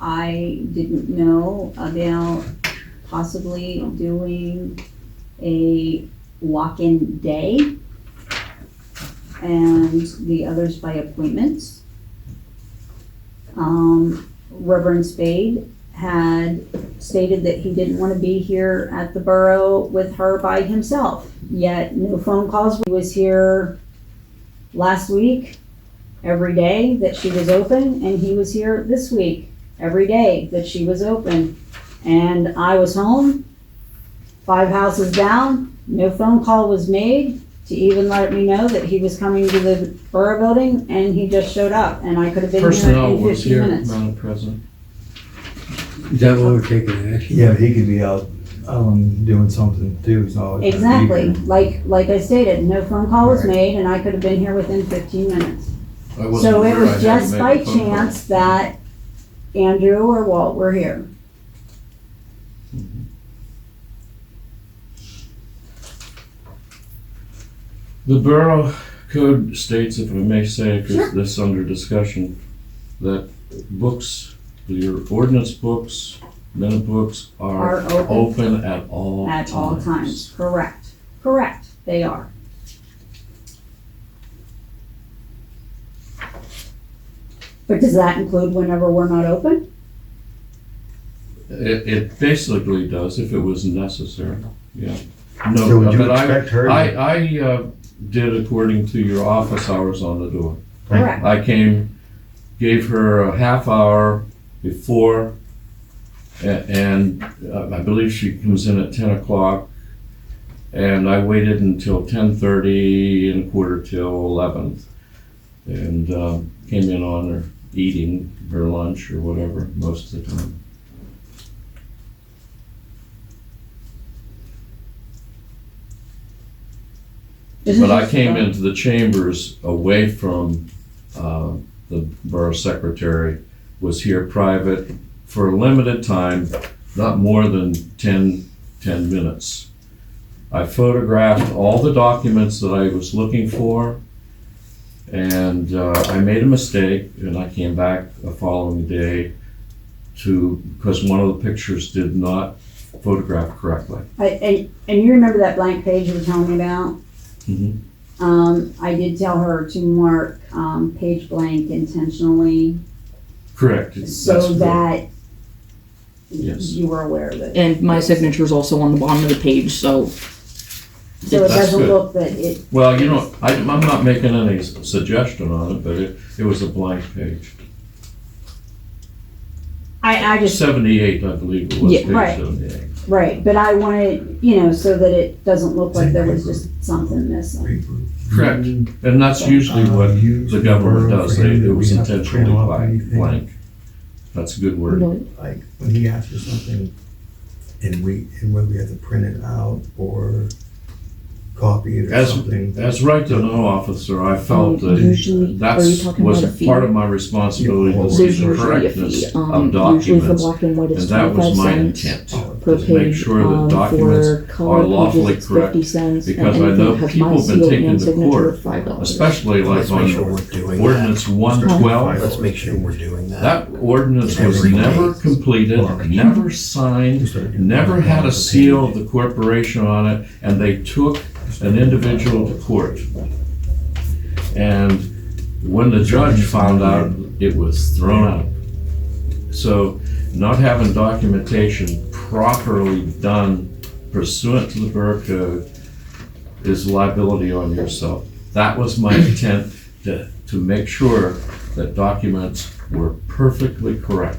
I didn't know about possibly doing a walk-in day and the others by appointments. Reverend Spade had stated that he didn't want to be here at the borough with her by himself, yet no phone calls. He was here last week, every day that she was open, and he was here this week, every day that she was open. And I was home, 5 houses down, no phone call was made to even let me know that he was coming to the borough building, and he just showed up, and I could have been here Personnel in was 15 here, minutes. Madam President. Is that what we're taking action? Yeah, but he could be out doing something too. He's not always gonna be Exactly, here. like I stated, no phone call was Right. made, and I could have been here within 15 minutes. I wasn't So it aware I was had to just make by a phone call. chance that Andrew or Walt were here. The Borough Code states, if I may say, because this is under discussion, that books, your ordinance books, minute books are Are open open at all times. at all times, correct, they are. But does that include whenever we're not open? It basically does, if it was necessary, yeah. So No, would you but expect her? I did according to your office hours on the door. Correct. I came, gave her a half hour before, and I believe she comes in at 10 o'clock, and I waited until 10:30 and a quarter till 11, and came in on her eating her lunch or whatever most of the time. But I came into the chambers away from the borough secretary, was here private for a limited time, not more than 10 minutes. I photographed all the documents that I was looking for, and I made a mistake, and I came back the following day because one of the pictures did not photograph correctly. And you remember that blank page you were telling me about? Mhm. I did tell her to mark, page blank intentionally, Correct. That's so good. that Yes. you were aware of it. And my signature is also on the bottom of the page, so So it That's doesn't good. look that it, Well, I'm not making any suggestion on it, but it was a blank page. I just, 78, I believe it was, Yeah, page right. 78. right, but I wanted, so that it doesn't look like there was just something missing. Correct, and that's usually what the government does, it was intentionally blank. That's a good word. Like, when he asks for something, and whether we have to print it out or copy it or something. As right-to-know officer, I felt that usually, that are you talking was about a fee? part of my responsibility to Yeah, see There's the usually a correctness fee. of Usually for documents. black and white, it's And that was 25 my cents intent, per to page. make sure that documents for color are lawfully pages, it's correct, 50 cents, because and I anything know that has people my have been seal taken and to signature, court, $5. especially like Let's make sure on we're doing ordinance that. 112. Let's make sure we're doing that. That ordinance was Every never day. completed, never signed, never had a seal of the corporation on it, and they took an individual to court. And when the judge found out, it was thrown out. So not having documentation properly done pursuant to the Borough Code is liability on yourself. That was my intent, to make sure that documents were perfectly correct.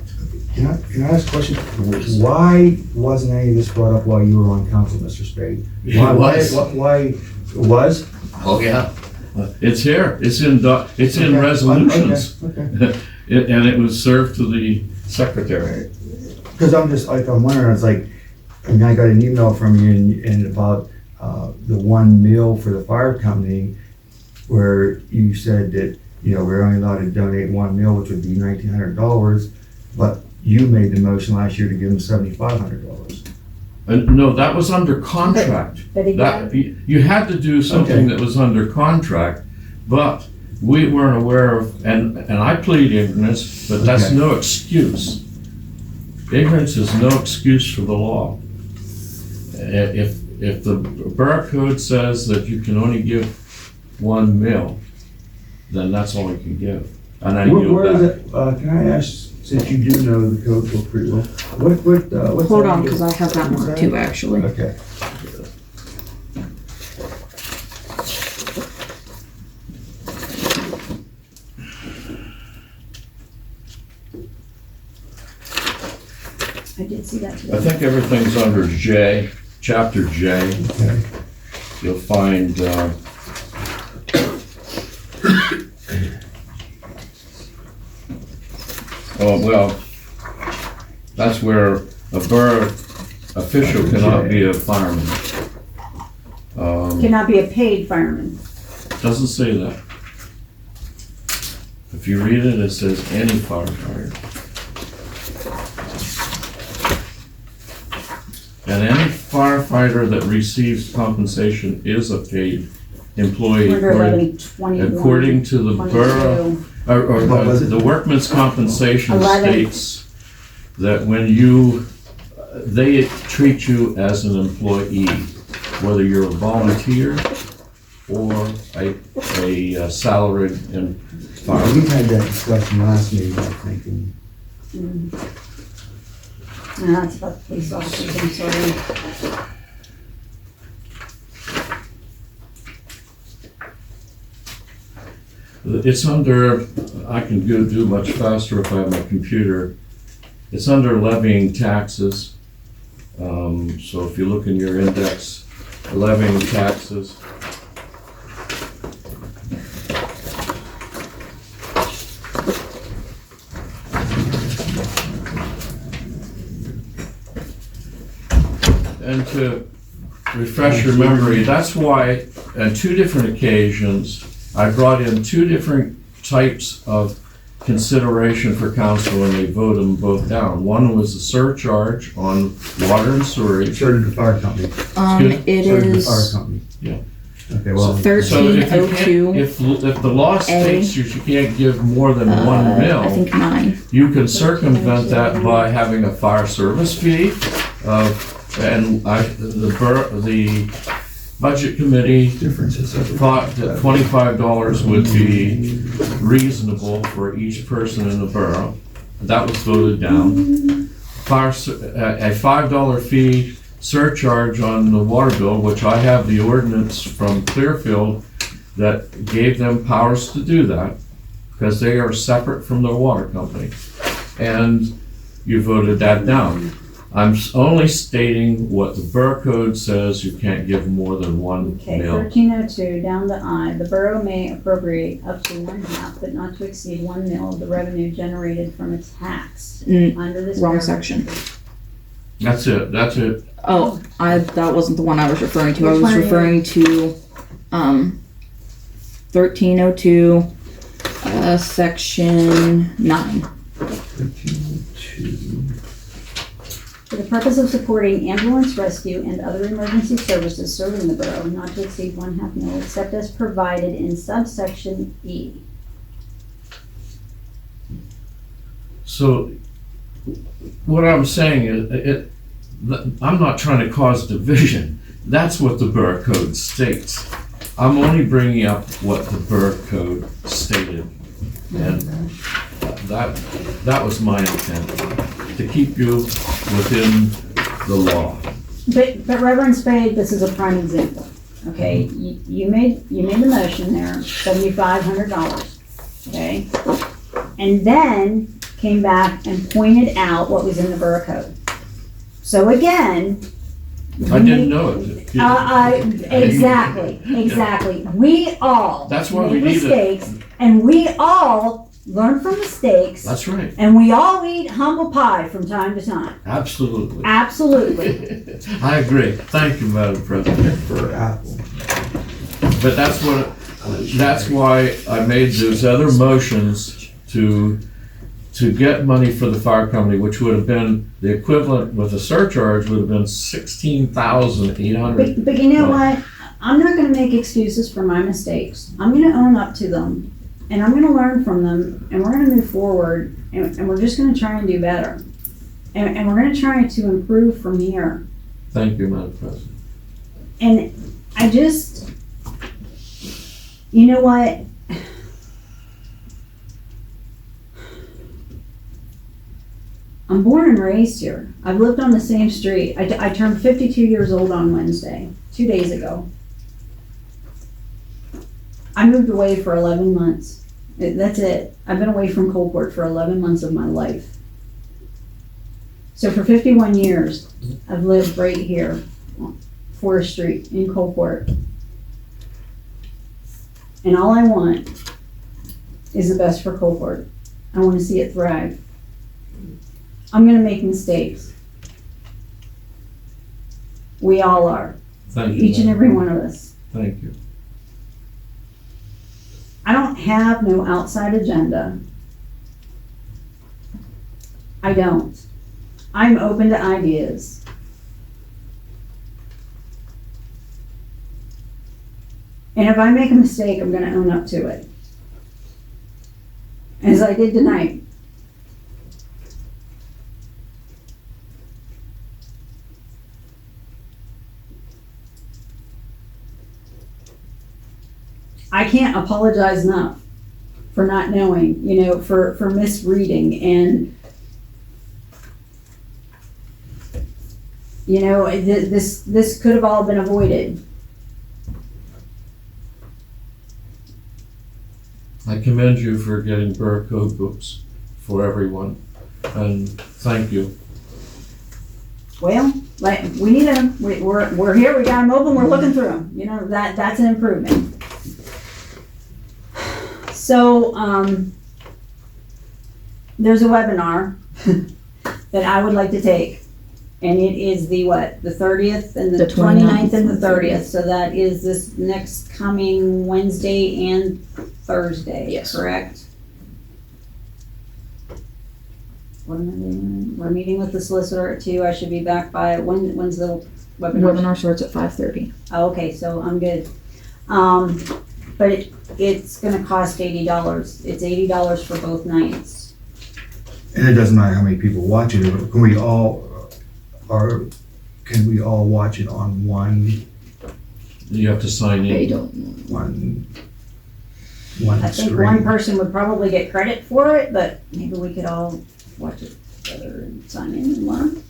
Can I ask a question? Why wasn't any of this brought up while you were on council, Mr. Spade? Why it was? Oh, yeah. It's here, it's in Okay, resolutions. Okay. And it was served to the secretary. Because I'm just, like, I'm wondering, it's like, I mean, I got an email from you and about the one meal for the fire company, where you said that, we're only allowed to donate one meal, which would be $1,900, but you made the motion last year to give them $7,500. No, that was under contract. But That, again, you had to do something Okay. that was under contract, but we weren't aware of, and I plead ignorance, but that's Okay. no excuse. Ignorance is no excuse for the law. If the Borough Code says that you can only give one meal, then that's all you can give. And I knew Where is that. it, can I ask, since you do know the code book pretty well, what's Hold that? on, because I have that marked too, actually. Okay. I did see that too. I think everything's under J, chapter J. Okay. You'll find, oh, well, that's where a borough official cannot be a fireman. Cannot be a paid fireman. Doesn't say that. If you read it, it says any firefighter. And any firefighter that receives compensation is a paid employee Under according 1121. according to the borough, 22. or What was it? the workman's compensation 11. states that when they treat you as an employee, whether you're a volunteer or a salaried Well, fireman. we had that discussion last meeting, I think, and No, that's about the police officers, I'm sorry. It's under, I can do much faster if I have my computer. It's under levying taxes. So if you look in your index, levying taxes. And to refresh your memory, that's why on two different occasions, I brought in two different types of consideration for council and they vote them both down. One was a surcharge on water and sewerage. so did the fire company. It So did the fire is, company. Okay, well, So if you can't, 1302. if the law states you can't give more than 1 I mil, think 9. you can circumvent that by having a fire service fee the budget committee differences. thought that $25 would be reasonable for each person in the borough. That was voted down. A $5 fee surcharge on the water bill, which I have the ordinance from Clearfield that gave them powers to do that, because they are separate from the water company. And you voted that down. I'm only stating what the borough code says, you can't give more than 1 Okay, mil. 1302, down to I, the borough may appropriate up to 1/2, but not to exceed 1 mil of the revenue generated from its tax. Under this Wrong paragraph. section. That's it. Oh, that wasn't the one I was referring to. I Which was one are you- referring to 1302, section 9. 1302. For the purpose of supporting ambulance rescue and other emergency services serving the borough, not to exceed 1/2 mil, except as provided in subsection E. So what I'm saying is, I'm not trying to cause division. That's what the borough code states. I'm only bringing up what the borough code stated. And that was my intent, to keep you within the law. But Reverend Spade, this is a prime example, okay? You made the motion there, $7,500, okay? And then came back and pointed out what was in the borough code. So again. I didn't know it. Exactly. We all That's why we make need it. mistakes, and we all learn from mistakes, That's right. and we all eat humble pie from time to time. Absolutely. Absolutely. I agree. Thank you, Madam President. For Apple. But that's why I made those other motions to get money for the fire company, which would have been the equivalent with a surcharge would have been $16,800. But you know what? I'm not gonna make excuses for my mistakes. I'm gonna own up to them, and I'm gonna learn from them, and we're gonna move forward, and we're just gonna try and do better. And we're gonna try to improve from here. Thank you, Madam President. And I just, you know what? I'm born and raised here. I've lived on the same street. I turned 52 years old on Wednesday, 2 days ago. I moved away for 11 months. That's it. I've been away from Coalport for 11 months of my life. So for 51 years, I've lived right here, Forest Street in Coalport. And all I want is the best for Coalport. I want to see it thrive. I'm gonna make mistakes. We all are, Thank you. each and Madam. every one of us. Thank you. I don't have no outside agenda. I don't. I'm open to ideas. And if I make a mistake, I'm gonna own up to it. As I did tonight. I can't apologize enough for not knowing, for misreading and, this could have all been avoided. I commend you for getting borough code books for everyone, and thank you. Well, we need them. We're here, we got them open, we're looking through them. That's an improvement. So, there's a webinar that I would like to take. And it is the 30th and the 29th and the 30th. So that is this next coming Wednesday and Thursday, Yes. correct? What am I doing? We're meeting with the solicitor at 2. I should be back by, when's the webinar? Webinar starts at 5:30. Oh, okay, so I'm good. But it's gonna cost $80. It's $80 for both nights. And it doesn't matter how many people watch it, can we all watch it on one You have to sign I in. don't know. one I think screen? one person would probably get credit for it, but maybe we could all watch it together and sign in and learn.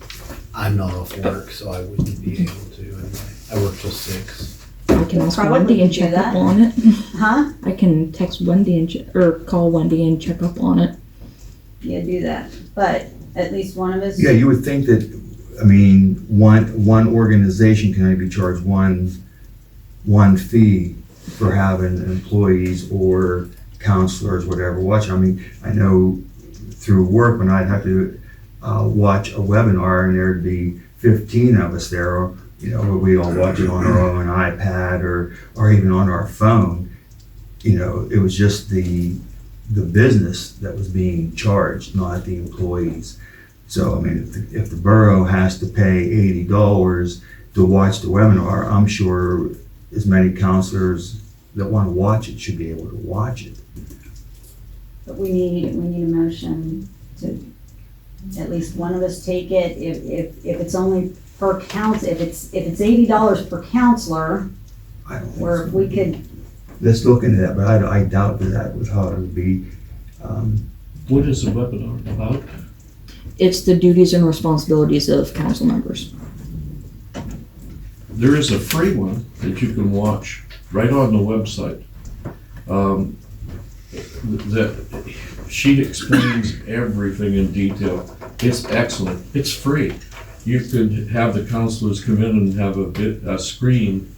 I'm not off work, so I wouldn't be able to anyway. I work till 6. I can ask Probably Wendy and do check that. up on it. Huh? I can text Wendy and or call Wendy and check up on it. Yeah, do that. But at least one of us. Yeah, you would think that, I mean, one organization can only be charged one fee for having employees or counselors, whatever, watch. I mean, I know through work when I'd have to watch a webinar and there'd be 15 of us there, or, you know, we all watch it on our own iPad or even on our phone. You know, it was just the business that was being charged, not the employees. So, I mean, if the borough has to pay $80 to watch the webinar, I'm sure as many counselors that want to watch it should be able to watch it. But we need a motion to at least one of us take it. If it's only per council, if it's $80 per counselor, I don't think or so. if we could, Let's look into that, but I doubt that with how it would be. What is the webinar about? It's the duties and responsibilities of council members. There is a free one that you can watch right on the website. That she explains everything in detail. It's excellent. It's free. You could have the counselors come in and have a screen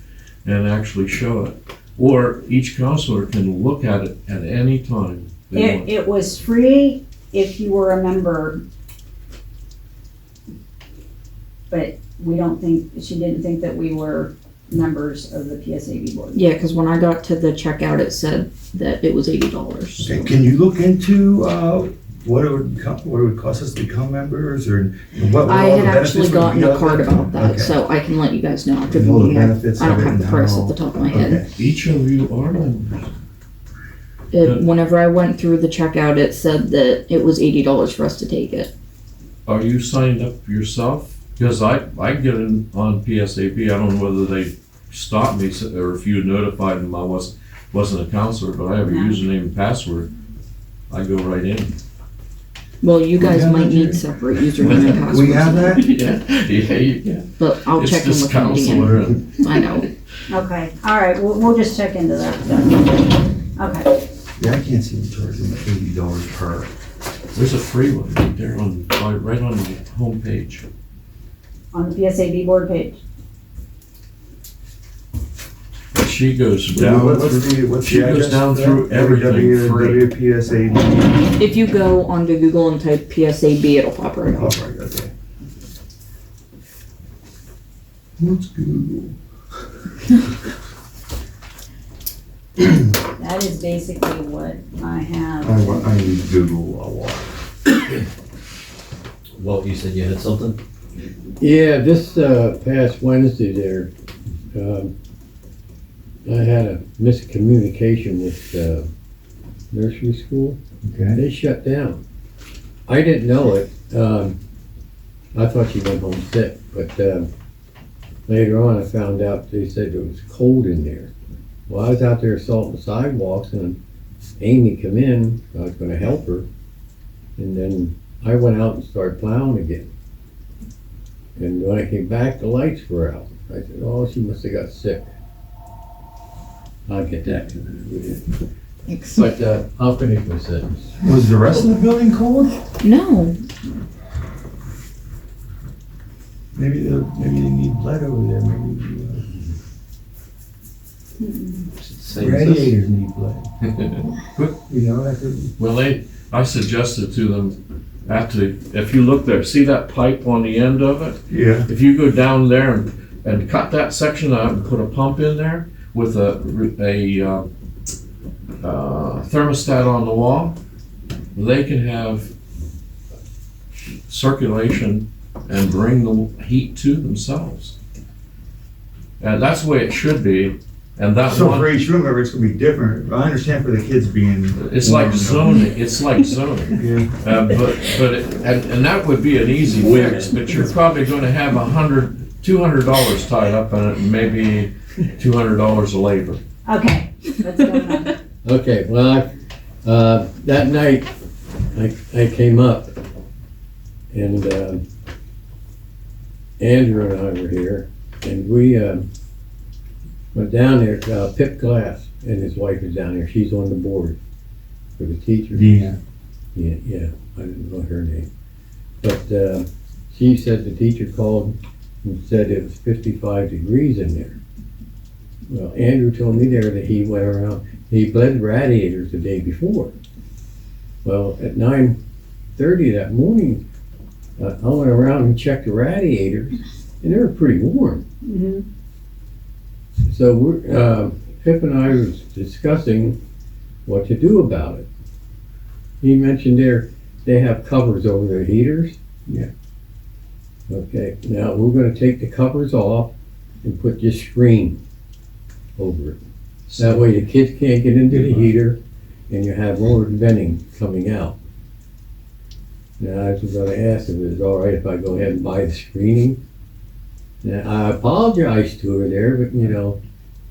and actually show it. Or each counselor can look at it at any time they want. it was free if you were a member. But she didn't think that we were members of the PSAB board. Yeah, because when I got to the checkout, it said that it was $80. Okay, can you look into what it would cost us to become members, or what I all had the benefits actually would gotten be a of card it? about that, Okay. so I can let you guys know after And the all the meeting. benefits I don't of it have the and price how- at the top of my head. Okay. Each of you are members. Whenever I went through the checkout, it said that it was $80 for us to take it. Are you signed up yourself? Because I get in on PSAB. I don't know whether they stopped me or if you notified them I wasn't a counselor, but I have a No. username and password. I go right in. Well, you guys have might that, need Jerry? separate username and passwords. We have that? yeah, you can. But I'll It's check in this with Wendy counselor and and I know. Okay, all right, we'll just check into that then. Okay, Yeah, I can't see them charging $80 per. there's a free one right there right on the homepage. on the PSAB board page. She goes down What's she the goes address down for that? through everything free. WPSAB. If you go onto Google and type PSAB, it'll pop right Oh, up. right, okay. What's Google? That is basically what I have. I use Google a lot. Walt, you said you had something? Yeah, this past Wednesday there, I had a miscommunication with nursery school. Okay. They shut down. I didn't know it. I thought she went home sick, but later on I found out they said it was cold in there. Well, I was out there salting the sidewalks and Amy come in. I was gonna help her. And then I went out and started plowing again. And when I came back, the lights were out. I said, oh, she must have got sick. I'll get that to you. Thanks. But I'll finish my sentence. Was the rest of the building cold? No, Maybe they need lead over there, maybe radiators need lead. You know, that could. Well, I suggested to them if you look there, see that pipe on the end of it? Yeah. If you go down there and cut that section out and put a pump in there with a thermostat on the wall, they can have circulation and bring the heat to themselves. And that's the way it should be. And that So one, for each room, it's gonna be different. I understand for the kids being. it's like zoning, it's like zoning. Yeah. And that would be an easy fix, but you're probably gonna have $200 tied up in it, and maybe $200 of labor. Okay, what's going on? Okay, well, that night, I came up, and Andrew and I were here, and we went down there, Pip Glass and his wife is down there, she's on the board for the teachers. Yeah. Yeah, I didn't know her name. But she said the teacher called and said it was 55 degrees in there. Well, Andrew told me there that he went around, he bled radiators the day before. Well, at 9:30 that morning, I went around and checked the radiators, and they were pretty warm. Mhm. So Pip and I was discussing what to do about it. He mentioned they have covers over their heaters. Yeah. Okay, now we're gonna take the covers off and put this screen over it. That way the kids can't get into the heater and you have more venting coming out. Now I was gonna ask if it was all right if I go ahead and buy the screening. Now I apologized to her there, but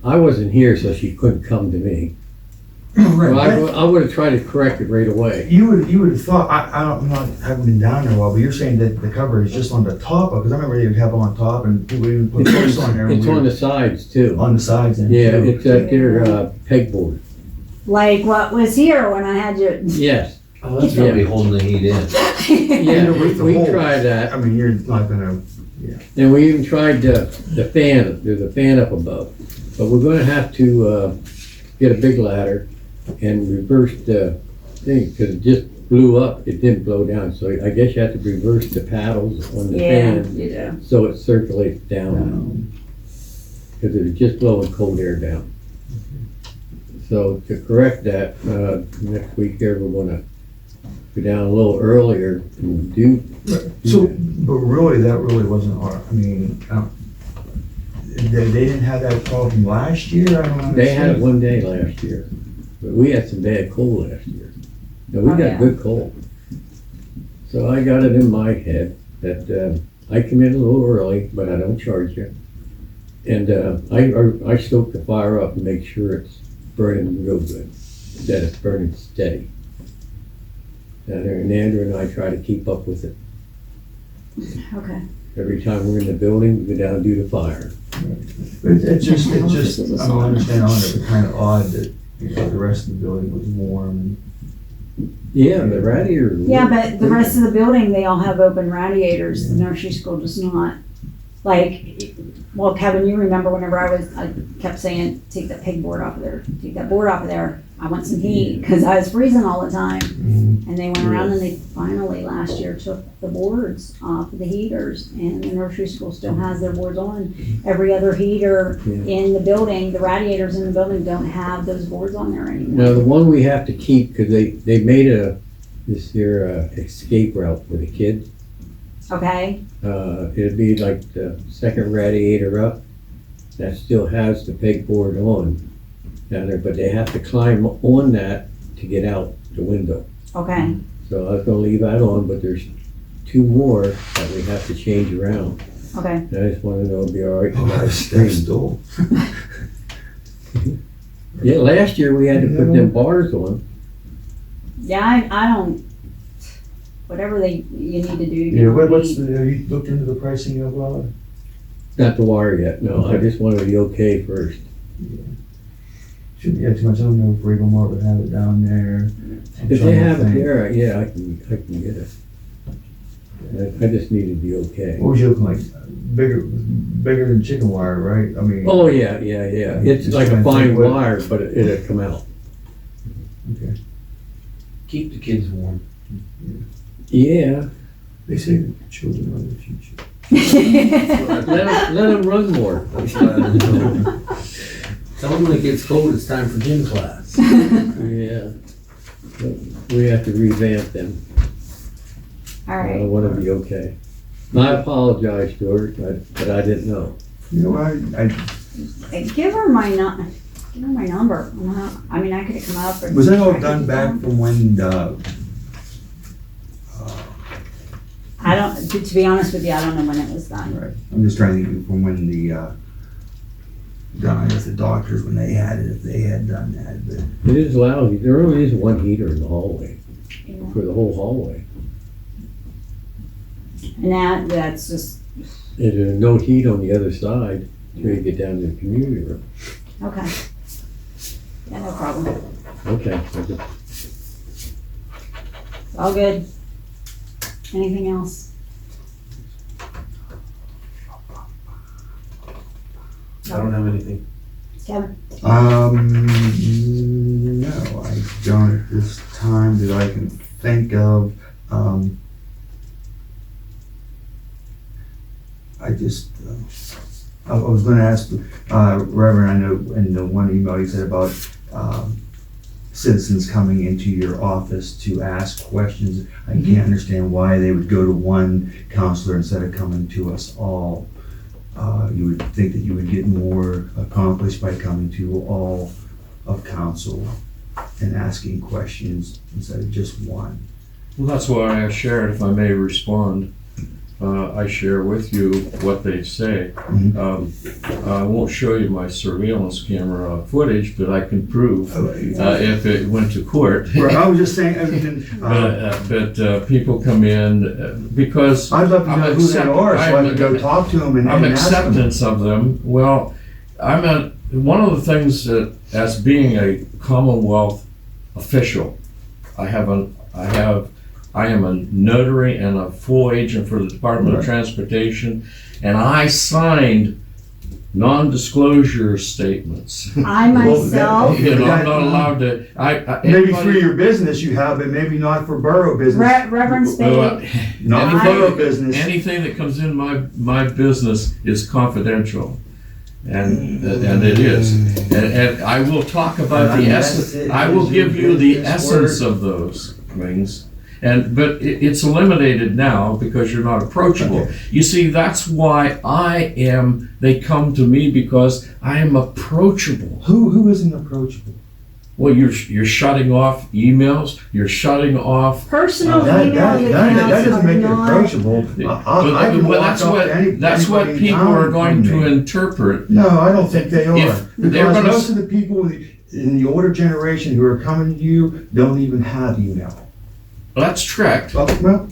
I wasn't here, so she couldn't come to me. Well, I would have tried to correct it right away. You would have thought, I'm not, haven't been down there a while, but you're saying that the cover is just on the top of, because I remember they would have on top and people would even put books on there. It's on the sides too. On the sides then. Yeah, too. it's at their pegboard. Like what was here when I had you? Yes. Oh, that's gonna be holding the heat in. Yeah, with the we holes. tried that. I mean, you're not gonna, And we even tried the fan, there's a fan up above. But we're gonna have to get a big ladder and reverse the thing, because it just blew up, it didn't blow down. So I guess you have to reverse the paddles on the Yeah, fan you do. so it circulates down. Because it was just blowing cold air down. So to correct that, next week there, we're gonna go down a little earlier and do. so, but really, that really wasn't our, I mean, they didn't have that problem last year? I don't understand. They had it one day last year, but we had some bad cold last year. No, we Oh, got yeah. good cold. So I got it in my head that I come in a little early, but I don't charge you. And I stoke the fire up and make sure it's burning real good, that it's burning steady. And Andrew and I try to keep up with it. Okay. Every time we're in the building, we go down and do the fire. But it's just, This is a I don't understand on it, but kind of odd that, the rest of the building was warm. Yeah, the radiator. Yeah, but the rest of the building, they all have open radiators. The nursery school does not. Like, well, Kevin, you remember whenever I kept saying, take that pegboard off of there, take that board off of there. I want some heat, because I was freezing all the time. And they went around and they finally last year took the boards off of the heaters, and the nursery school still has their boards on. Every other heater in the building, the radiators in the building don't have those boards on there anymore. Now, the one we have to keep, because they made this here escape route for the kids. Okay, It'd be like the second radiator up, that still has the pegboard on down there, but they have to climb on that to get out the window. okay, So I was gonna leave that on, but there's two more that we have to change around. okay. And I just wanna know it'll be all right. Oh, that's still. Yeah, last year we had to put them bars on. Yeah, I don't, whatever you need to do. Yeah, what's the, have you looked into the pricing of, Not the wire yet, no, I just wanted the okay first. shouldn't be too much, I don't know if Regal Mart would have it down there. I'm If trying they to have it think. there, yeah, I can get it. I just needed the okay. What was you looking like? Bigger than chicken wire, right? I mean. Oh, yeah. It's Just like a trying to fine think what- wire, but it'll come out. Okay. Keep the kids warm. Yeah, They say that children are the future. let them run more. Tell them when it gets cold, it's time for gym class. Yeah. But we have to revamp them. All I right, want to be okay. I apologize, George, but I didn't know. You know, Give her my number. I mean, I could have come up. Was that all done back from when I don't, to be honest with you, I don't know when it was done. right, I'm just trying to think from when I guess the doctors, when they had it, if they had done that, but. It is lousy. There only is one heater in the hallway, for the whole hallway. And that's just, And there's no heat on the other side till you get down to the community room. okay. Yeah, no problem. Okay. All good. Anything else? I don't have anything. Kevin? No, I don't at this time that I can think of. I just, I was gonna ask, Reverend, I know in the one email you said about, citizens coming into your office to ask questions. I can't understand why they would go to one counselor instead of coming to us all. You would think that you would get more accomplished by coming to all of council and asking questions instead of just one. Well, that's why I shared, if I may respond. I share with you what they say. I won't show you my surveillance camera footage, but I can prove if it went to court. Well, I was just saying, I mean, but people come in because I'd love to know who they are so I can go talk to them and I'm ask them. acceptance of them. Well, one of the things that, as being a Commonwealth official, I am a notary and a full agent for the Department of Transportation, and I signed non-disclosure statements. I myself, I'm not allowed to. Maybe for your business you have, but maybe not for borough business. Reverend Spade, Not for borough business. Anything that comes in my business is confidential. And it is. And I will talk about the essence. I will give you the essence of those things. But it's eliminated now because you're not approachable. Okay. You see, that's why they come to me because I am approachable. Who isn't approachable? Well, you're shutting off emails, you're shutting off. personal That email doesn't accounts make are it not. approachable. I can Well, walk up to that's what anybody in people town are going and to me. interpret. No, I don't think they are. If they're Because gonna most of the people in the older generation who are coming to you don't even have email. That's correct. Well,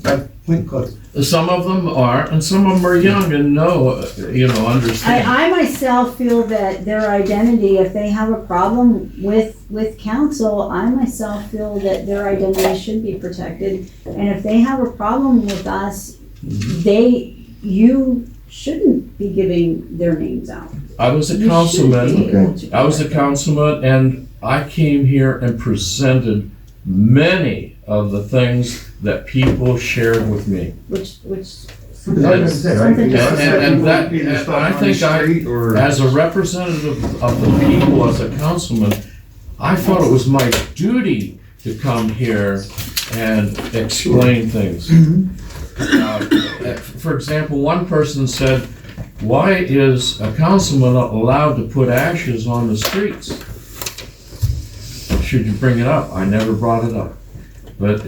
I think close. Some of them are, and some of them are young and understand. I myself feel that their identity, if they have a problem with council, I myself feel that their identity should be protected. And if they have a problem with us, you shouldn't be giving their names out. I was a You councilman. should be able to I was a protect councilman, and I came here and presented many of the things that people shared with me. which Because I was gonna say, right, something. because And that- people either and stop I on the think street or- As a representative of the people, as a councilman, I thought it was my duty to come here and explain things. For example, one person said, "Why is a councilman allowed to put ashes on the streets? Should you bring it up?" I never brought it up. But,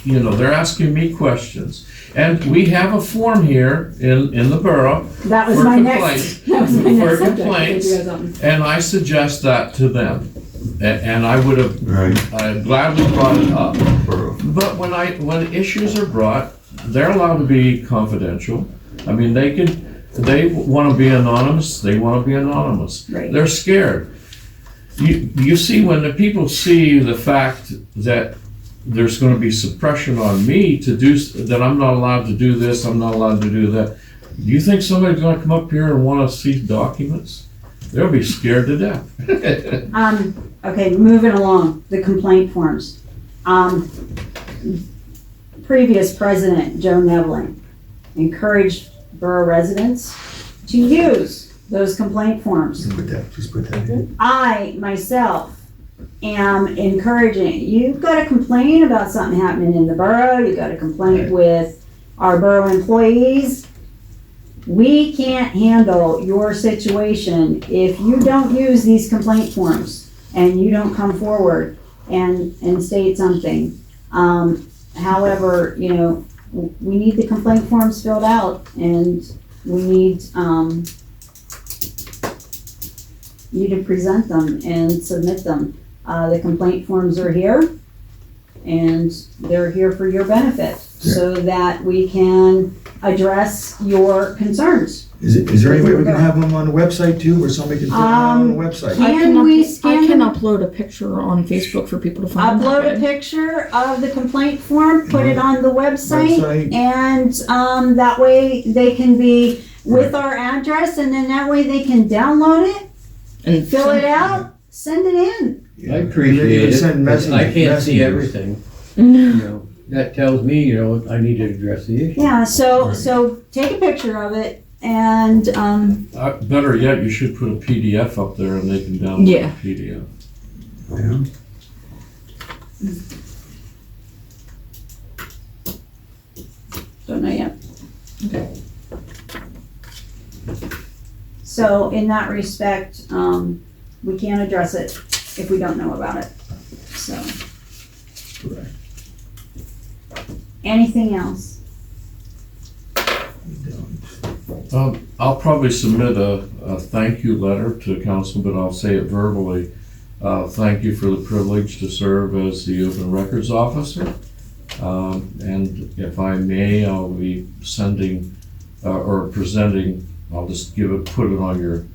they're asking me questions. And we have a form here in the borough, That was for my complaints. next For subject. complaints. You guys on. and I suggest that to them. And I would have Right. gladly brought it up. But when issues are brought, they're allowed to be confidential. I mean, they want to be anonymous, Right. They're scared. You see, when the people see the fact that there's going to be suppression on me to do, that I'm not allowed to do this, I'm not allowed to do that, do you think somebody's going to come up here and want to see documents? They'll be scared to death. Okay, moving along, the complaint forms. Previous president, Joe Nevling, encouraged borough residents to use those complaint forms. Just put that in. I, myself, am encouraging, you've got to complain about something happening in the borough, you've got to complain with our borough employees. we can't handle your situation if you don't use these complaint forms and you don't come forward and state something. However, you know, we need the complaint forms filled out, and we need, you to present them and submit them. The complaint forms are here, and they're here for your benefit, so that we can address your concerns. Is there any way we can have them on the website too, where somebody can put them on the website? Can we I scan can them? upload a picture on Facebook for people to find. Upload that a way. picture of the complaint form, put it on the website, Website. and that way they can be with our address, and then that way they can download it, and fill it out, send it in. Yeah. I And appreciate they it, can send 'cause I messages- can't see messages. everything, you know. That tells me, you know, I need to address the issue. Yeah, so take a picture of it, and, Better yet, you should put a PDF up there and they can download Yeah. the PDF. Yeah. don't know yet. So in that respect, we can't address it if we don't know about it, so. Correct. Anything else? We don't. I'll probably submit a thank you letter to council, but I'll say it verbally. Thank you for the privilege to serve as the open records officer. And if I may, I'll be sending, or presenting, I'll just put it on your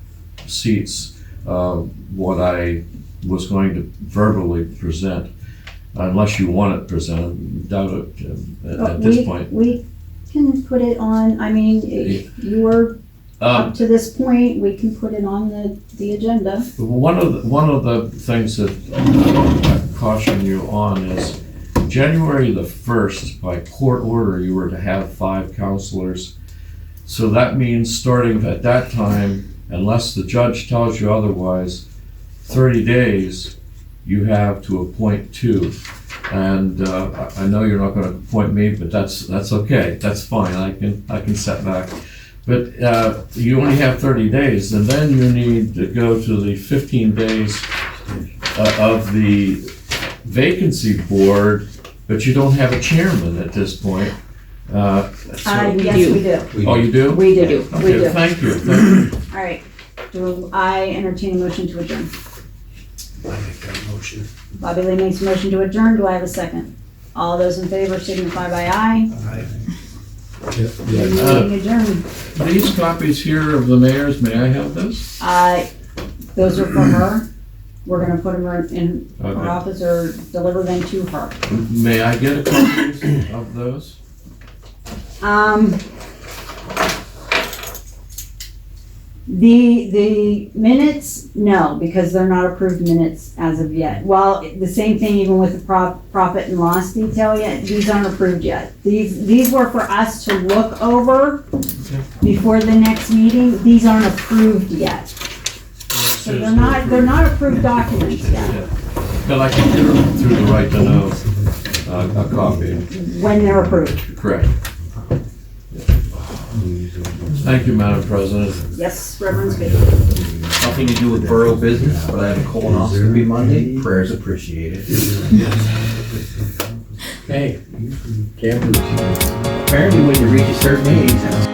seats, what I was going to verbally present, unless you want it presented, doubt it at this point. We can put it on, I mean, if you were up to this point, we can put it on the agenda. One of the things that I caution you on is January the 1st, by court order, you were to have 5 counselors. So that means starting at that time, unless the judge tells you otherwise, 30 days, you have to appoint 2. And I know you're not going to appoint me, but that's okay. That's fine. I can set back. But you only have 30 days, and then you need to go to the 15 days of the vacancy board, but you don't have a chairman at this point. Yes, we do. Oh, you do? We do, we Okay, do. thank you. All right, do I entertain a motion to adjourn? I make that motion. Bobby Lee makes a motion to adjourn, do I have a second? All those in favor signify by aye. Meeting adjourned. These copies here of the mayor's, may I have this? Those are for her. We're gonna put them in her Okay. office or deliver them to her. May I get a copy of those? The minutes, no, because they're not approved minutes as of yet. Well, the same thing even with the profit and loss detail yet, these aren't approved yet. These were for us to look over before the next meeting. These aren't approved yet. So they're not approved documents yet, But I can get them through the right to know, a copy. when they're approved. Correct. Thank you, Madam President. Yes, Reverend Speaker. Nothing to do with borough business, but I have a colonoscopy Monday. Prayers appreciated. Hey, campers. Apparently when you reach a certain age, that's